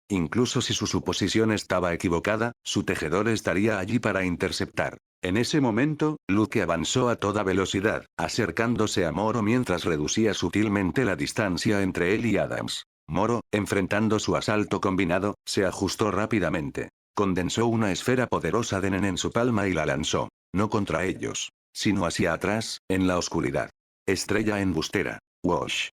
Incluso si su suposición estaba equivocada, su tejedor estaría allí para interceptar. En ese momento, Luke avanzó a toda velocidad, acercándose a Moro mientras reducía sutilmente la distancia entre él y Adams. Moro, enfrentando su asalto combinado, se ajustó rápidamente. Condensó una esfera poderosa de Nen en su palma y la lanzó. No contra ellos, sino hacia atrás, en la oscuridad. Estrella embustera. Wash.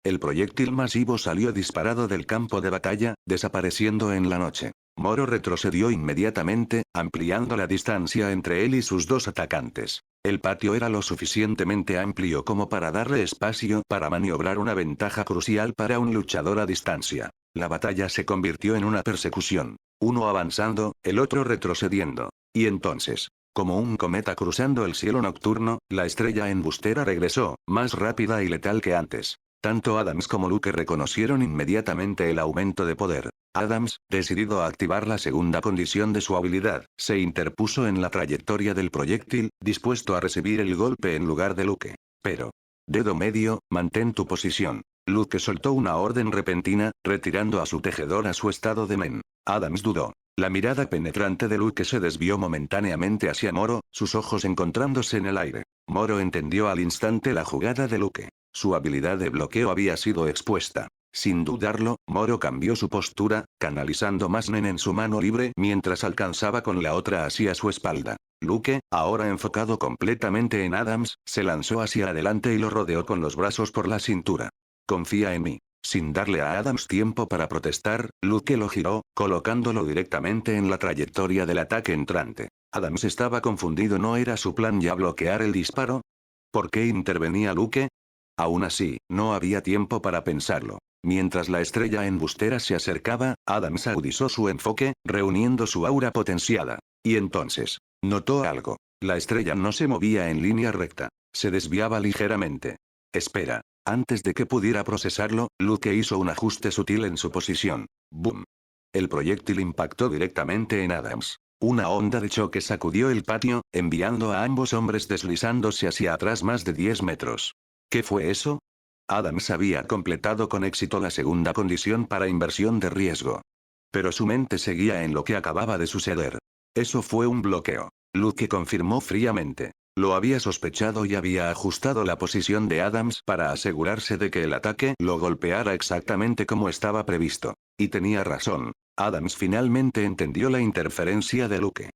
El proyectil masivo salió disparado del campo de batalla, desapareciendo en la noche. Moro retrocedió inmediatamente, ampliando la distancia entre él y sus dos atacantes. El patio era lo suficientemente amplio como para darle espacio para maniobrar, una ventaja crucial para un luchador a distancia. La batalla se convirtió en una persecución. Uno avanzando, el otro retrocediendo. Y entonces, como un cometa cruzando el cielo nocturno, la estrella embustera regresó, más rápida y letal que antes. Tanto Adams como Luke reconocieron inmediatamente el aumento de poder. Adams, decidido a activar la segunda condición de su habilidad, se interpuso en la trayectoria del proyectil, dispuesto a recibir el golpe en lugar de Luke. Pero, dedo medio, mantén tu posición. Luke soltó una orden repentina, retirando a su tejedor a su estado de men. Adams dudó. La mirada penetrante de Luke se desvió momentáneamente hacia Moro, sus ojos encontrándose en el aire. Moro entendió al instante la jugada de Luke. Su habilidad de bloqueo había sido expuesta. Sin dudarlo, Moro cambió su postura, canalizando más nen en su mano libre mientras alcanzaba con la otra hacia su espalda. Luke, ahora enfocado completamente en Adams, se lanzó hacia adelante y lo rodeó con los brazos por la cintura. Confía en mí. Sin darle a Adams tiempo para protestar, Luke lo giró, colocándolo directamente en la trayectoria del ataque entrante. Adams estaba confundido. ¿No era su plan ya bloquear el disparo? ¿Por qué intervenía Luke? Aún así, no había tiempo para pensarlo. Mientras la estrella embustera se acercaba, Adams agudizó su enfoque, reuniendo su aura potenciada. Y entonces, notó algo. La estrella no se movía en línea recta. Se desviaba ligeramente. Espera. Antes de que pudiera procesarlo, Luke hizo un ajuste sutil en su posición. ¡Boom! El proyectil impactó directamente en Adams. Una onda de choque sacudió el patio, enviando a ambos hombres deslizándose hacia atrás más de 10 metros. ¿Qué fue eso? Adams había completado con éxito la segunda condición para inversión de riesgo. Pero su mente seguía en lo que acababa de suceder. Eso fue un bloqueo. Luke confirmó fríamente. Lo había sospechado y había ajustado la posición de Adams para asegurarse de que el ataque lo golpeara exactamente como estaba previsto. Y tenía razón. Adams finalmente entendió la interferencia de Luke.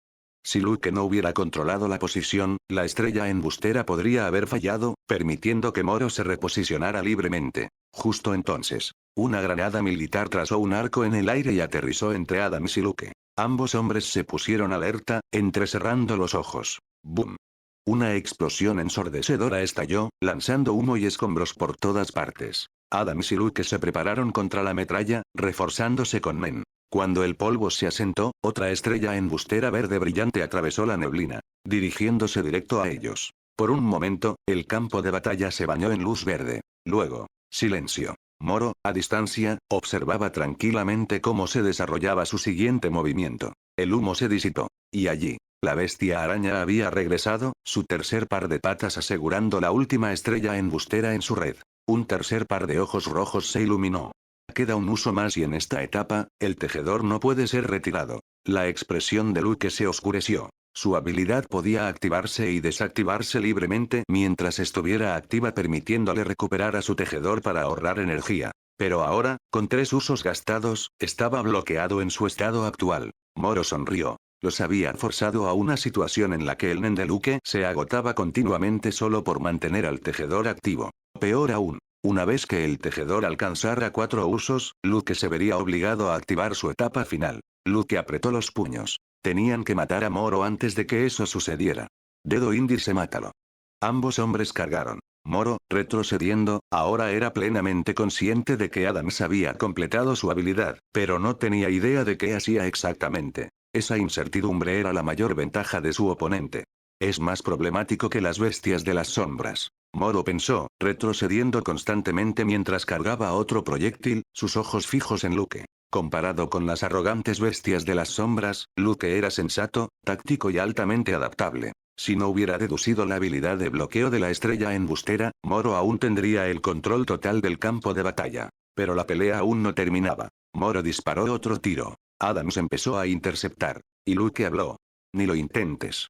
Si Luke no hubiera controlado la posición, la estrella embustera podría haber fallado, permitiendo que Moro se reposicionara libremente. Justo entonces, una granada militar trazó un arco en el aire y aterrizó entre Adams y Luke. Ambos hombres se pusieron alerta, entrecerrando los ojos. ¡Bum! Una explosión ensordecedora estalló, lanzando humo y escombros por todas partes. Adams y Luke se prepararon contra la metralla, reforzándose con men. Cuando el polvo se asentó, otra estrella embustera verde brillante atravesó la neblina, dirigiéndose directo a ellos. Por un momento, el campo de batalla se bañó en luz verde. Luego, silencio. Moro, a distancia, observaba tranquilamente cómo se desarrollaba su siguiente movimiento. El humo se disipó. Y allí, la bestia araña había regresado, su tercer par de patas asegurando la última estrella embustera en su red. Un tercer par de ojos rojos se iluminó. Queda un uso más y en esta etapa, el tejedor no puede ser retirado. La expresión de Luke se oscureció. Su habilidad podía activarse y desactivarse libremente mientras estuviera activa, permitiéndole recuperar a su tejedor para ahorrar energía. Pero ahora, con 3 usos gastados, estaba bloqueado en su estado actual. Moro sonrió. Los había forzado a una situación en la que el nen de Luke se agotaba continuamente solo por mantener al tejedor activo. Peor aún. Una vez que el tejedor alcanzara 4 usos, Luke se vería obligado a activar su etapa final. Luke apretó los puños. Tenían que matar a Moro antes de que eso sucediera. Dedo índice, mátalo. Ambos hombres cargaron. Moro, retrocediendo, ahora era plenamente consciente de que Adams había completado su habilidad, pero no tenía idea de qué hacía exactamente. Esa incertidumbre era la mayor ventaja de su oponente. Es más problemático que las bestias de las sombras. Moro pensó, retrocediendo constantemente mientras cargaba otro proyectil, sus ojos fijos en Luke. Comparado con las arrogantes bestias de las sombras, Luke era sensato, táctico y altamente adaptable. Si no hubiera deducido la habilidad de bloqueo de la estrella embustera, Moro aún tendría el control total del campo de batalla. Pero la pelea aún no terminaba. Moro disparó otro tiro. Adams empezó a interceptar. Y Luke habló. Ni lo intentes.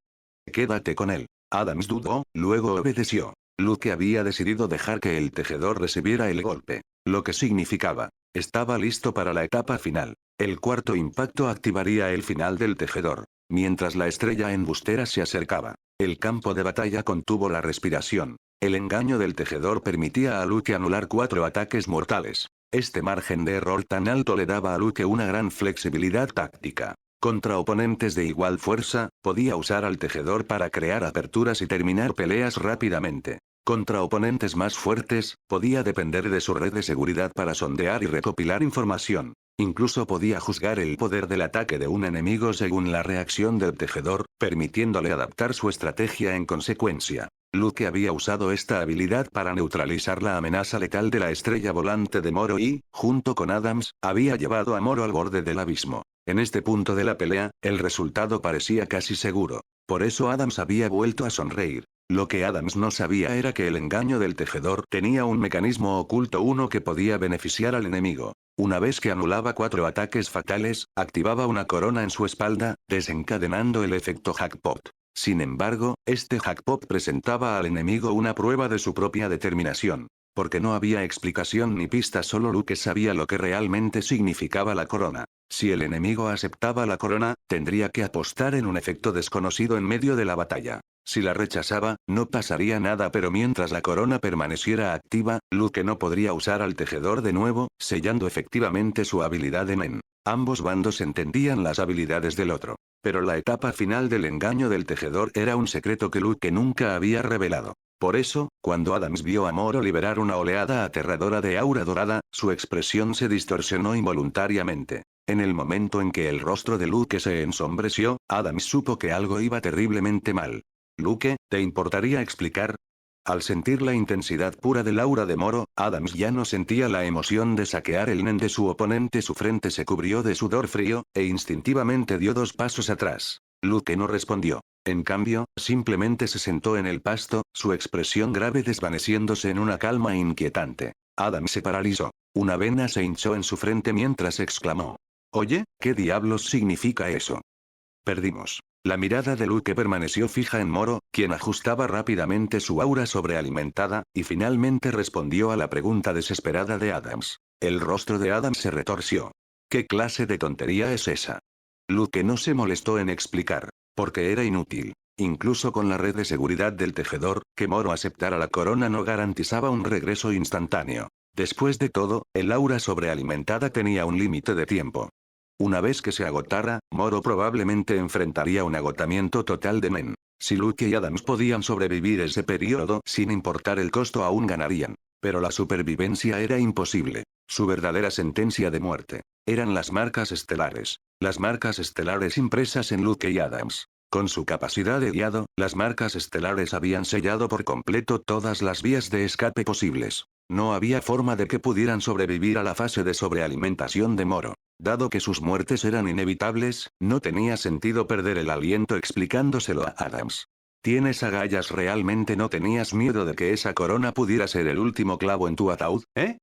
Quédate con él. Adams dudó, luego obedeció. Luke había decidido dejar que el tejedor recibiera el golpe. Lo que significaba. Estaba listo para la etapa final. El cuarto impacto activaría el final del tejedor. Mientras la estrella embustera se acercaba, el campo de batalla contuvo la respiración. El engaño del tejedor permitía a Luke anular 4 ataques mortales. Este margen de error tan alto le daba a Luke una gran flexibilidad táctica. Contra oponentes de igual fuerza, podía usar al tejedor para crear aperturas y terminar peleas rápidamente. Contra oponentes más fuertes, podía depender de su red de seguridad para sondear y recopilar información. Incluso podía juzgar el poder del ataque de un enemigo según la reacción del tejedor, permitiéndole adaptar su estrategia en consecuencia. Luke había usado esta habilidad para neutralizar la amenaza letal de la estrella volante de Moro y, junto con Adams, había llevado a Moro al borde del abismo. En este punto de la pelea, el resultado parecía casi seguro. Por eso Adams había vuelto a sonreír. Lo que Adams no sabía era que el engaño del tejedor tenía un mecanismo oculto, uno que podía beneficiar al enemigo. Una vez que anulaba 4 ataques fatales, activaba una corona en su espalda, desencadenando el efecto jackpot. Sin embargo, este jackpot presentaba al enemigo una prueba de su propia determinación. Porque no había explicación ni pista, solo Luke sabía lo que realmente significaba la corona. Si el enemigo aceptaba la corona, tendría que apostar en un efecto desconocido en medio de la batalla. Si la rechazaba, no pasaría nada, pero mientras la corona permaneciera activa, Luke no podría usar al tejedor de nuevo, sellando efectivamente su habilidad de Men. Ambos bandos entendían las habilidades del otro. Pero la etapa final del engaño del tejedor era un secreto que Luke nunca había revelado. Por eso, cuando Adams vio a Moro liberar una oleada aterradora de aura dorada, su expresión se distorsionó involuntariamente. En el momento en que el rostro de Luke se ensombreció, Adams supo que algo iba terriblemente mal. Luke, ¿te importaría explicar? Al sentir la intensidad pura del aura de Moro, Adams ya no sentía la emoción de saquear el nen de su oponente. Su frente se cubrió de sudor frío, e instintivamente dio 2 pasos atrás. Luke no respondió. En cambio, simplemente se sentó en el pasto, su expresión grave desvaneciéndose en una calma inquietante. Adams se paralizó. Una vena se hinchó en su frente mientras exclamó: «Oye, ¿qué diablos significa eso?» Perdimos. La mirada de Luke permaneció fija en Moro, quien ajustaba rápidamente su aura sobrealimentada, y finalmente respondió a la pregunta desesperada de Adams. El rostro de Adams se retorció. ¿Qué clase de tontería es esa? Luke no se molestó en explicar, porque era inútil. Incluso con la red de seguridad del tejedor, que Moro aceptara la corona no garantizaba un regreso instantáneo. Después de todo, el aura sobrealimentada tenía un límite de tiempo. Una vez que se agotara, Moro probablemente enfrentaría un agotamiento total de Men. Si Luke y Adams podían sobrevivir ese periodo sin importar el costo, aún ganarían. Pero la supervivencia era imposible. Su verdadera sentencia de muerte eran las marcas estelares. Las marcas estelares impresas en Luke y Adams. Con su capacidad de guiado, las marcas estelares habían sellado por completo todas las vías de escape posibles. No había forma de que pudieran sobrevivir a la fase de sobrealimentación de Moro. Dado que sus muertes eran inevitables, no tenía sentido perder el aliento explicándoselo a Adams. ¿Tienes agallas? ¿Realmente no tenías miedo de que esa corona pudiera ser el último clavo en tu ataúd, eh?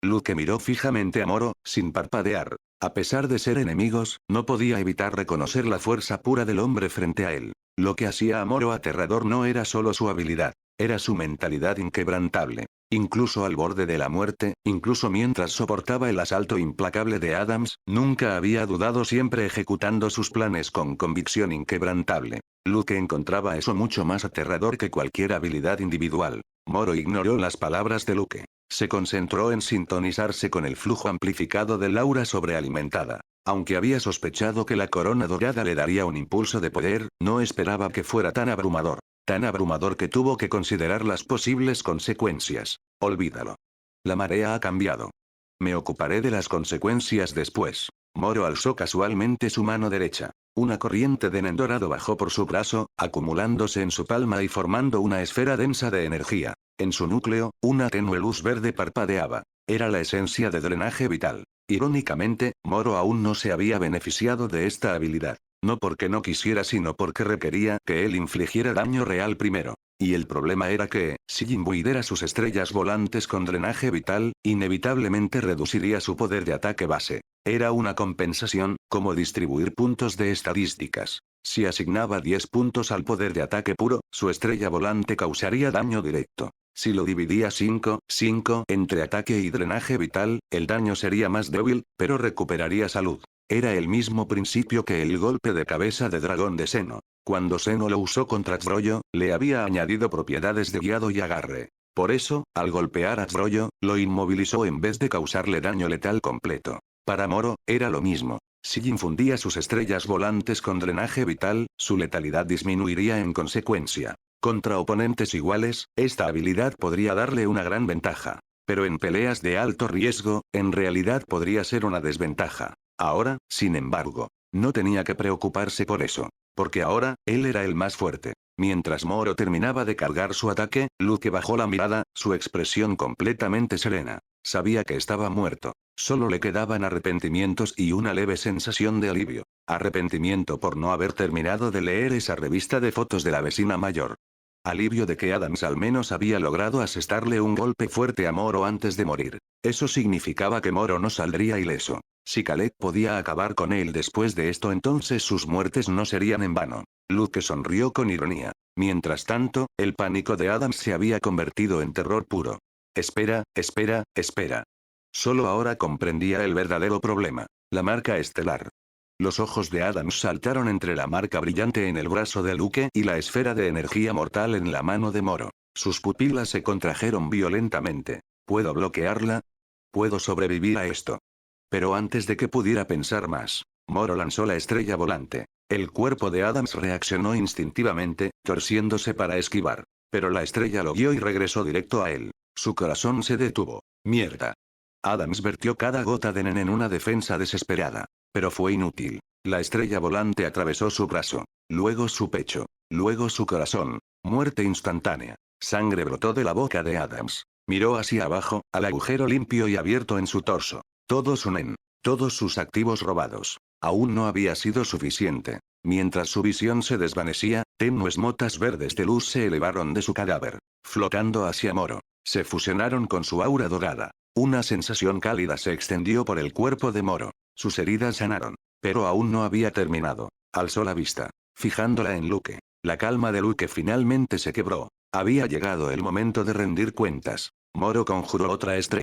Luke miró fijamente a Moro, sin parpadear. A pesar de ser enemigos, no podía evitar reconocer la fuerza pura del hombre frente a él. Lo que hacía a Moro aterrador no era solo su habilidad, era su mentalidad inquebrantable. Incluso al borde de la muerte, incluso mientras soportaba el asalto implacable de Adams, nunca había dudado, siempre ejecutando sus planes con convicción inquebrantable. Luke encontraba eso mucho más aterrador que cualquier habilidad individual. Moro ignoró las palabras de Luke. Se concentró en sintonizarse con el flujo amplificado del aura sobrealimentada. Aunque había sospechado que la corona dorada le daría un impulso de poder, no esperaba que fuera tan abrumador. Tan abrumador que tuvo que considerar las posibles consecuencias. Olvídalo. La marea ha cambiado. Me ocuparé de las consecuencias después. Moro alzó casualmente su mano derecha. Una corriente de nen dorado bajó por su brazo, acumulándose en su palma y formando una esfera densa de energía. En su núcleo, una tenue luz verde parpadeaba. Era la esencia de drenaje vital. Irónicamente, Moro aún no se había beneficiado de esta habilidad. No porque no quisiera, sino porque requería que él infligiera daño real primero. Y el problema era que, si imbuiera sus estrellas volantes con drenaje vital, inevitablemente reduciría su poder de ataque base. Era una compensación, como distribuir puntos de estadísticas. Si asignaba 10 puntos al poder de ataque puro, su estrella volante causaría daño directo. Si lo dividía 5 entre ataque y drenaje vital, el daño sería más débil, pero recuperaría salud. Era el mismo principio que el golpe de cabeza de dragón de Seno. Cuando Seno lo usó contra Zbroyo, le había añadido propiedades de guiado y agarre. Por eso, al golpear a Zbroyo, lo inmovilizó en vez de causarle daño letal completo. Para Moro, era lo mismo. Si infundía sus estrellas volantes con drenaje vital, su letalidad disminuiría en consecuencia. Contra oponentes iguales, esta habilidad podría darle una gran ventaja. Pero en peleas de alto riesgo, en realidad podría ser una desventaja. Ahora, sin embargo, no tenía que preocuparse por eso. Porque ahora, él era el más fuerte. Mientras Moro terminaba de cargar su ataque, Luke bajó la mirada, su expresión completamente serena. Sabía que estaba muerto. Solo le quedaban arrepentimientos y una leve sensación de alivio. Arrepentimiento por no haber terminado de leer esa revista de fotos de la vecina mayor. Alivio de que Adams al menos había logrado asestarle un golpe fuerte a Moro antes de morir. Eso significaba que Moro no saldría ileso. Si Caleb podía acabar con él después de esto, entonces sus muertes no serían en vano. Luke sonrió con ironía. Mientras tanto, el pánico de Adams se había convertido en terror puro. Espera, espera, espera. Solo ahora comprendía el verdadero problema. La marca estelar. Los ojos de Adams saltaron entre la marca brillante en el brazo de Luke y la esfera de energía mortal en la mano de Moro. Sus pupilas se contrajeron violentamente. ¿Puedo bloquearla? ¿Puedo sobrevivir a esto? Pero antes de que pudiera pensar más, Moro lanzó la estrella volante. El cuerpo de Adams reaccionó instintivamente, torciéndose para esquivar. Pero la estrella lo vio y regresó directo a él. Su corazón se detuvo. ¡Mierda! Adams vertió cada gota de nen en una defensa desesperada. Pero fue inútil. La estrella volante atravesó su brazo, luego su pecho, luego su corazón. Muerte instantánea. Sangre brotó de la boca de Adams. Miró hacia abajo, al agujero limpio y abierto en su torso. Todo su nen. Todos sus activos robados. Aún no había sido suficiente. Mientras su visión se desvanecía, tenues motas verdes de luz se elevaron de su cadáver, flotando hacia Moro. Se fusionaron con su aura dorada. Una sensación cálida se extendió por el cuerpo de Moro. Sus heridas sanaron. Pero aún no había terminado. Alzó la vista, fijándola en Luke. La calma de Luke finalmente se quebró. Había llegado el momento de rendir cuentas. Moro conjuró otra estrella.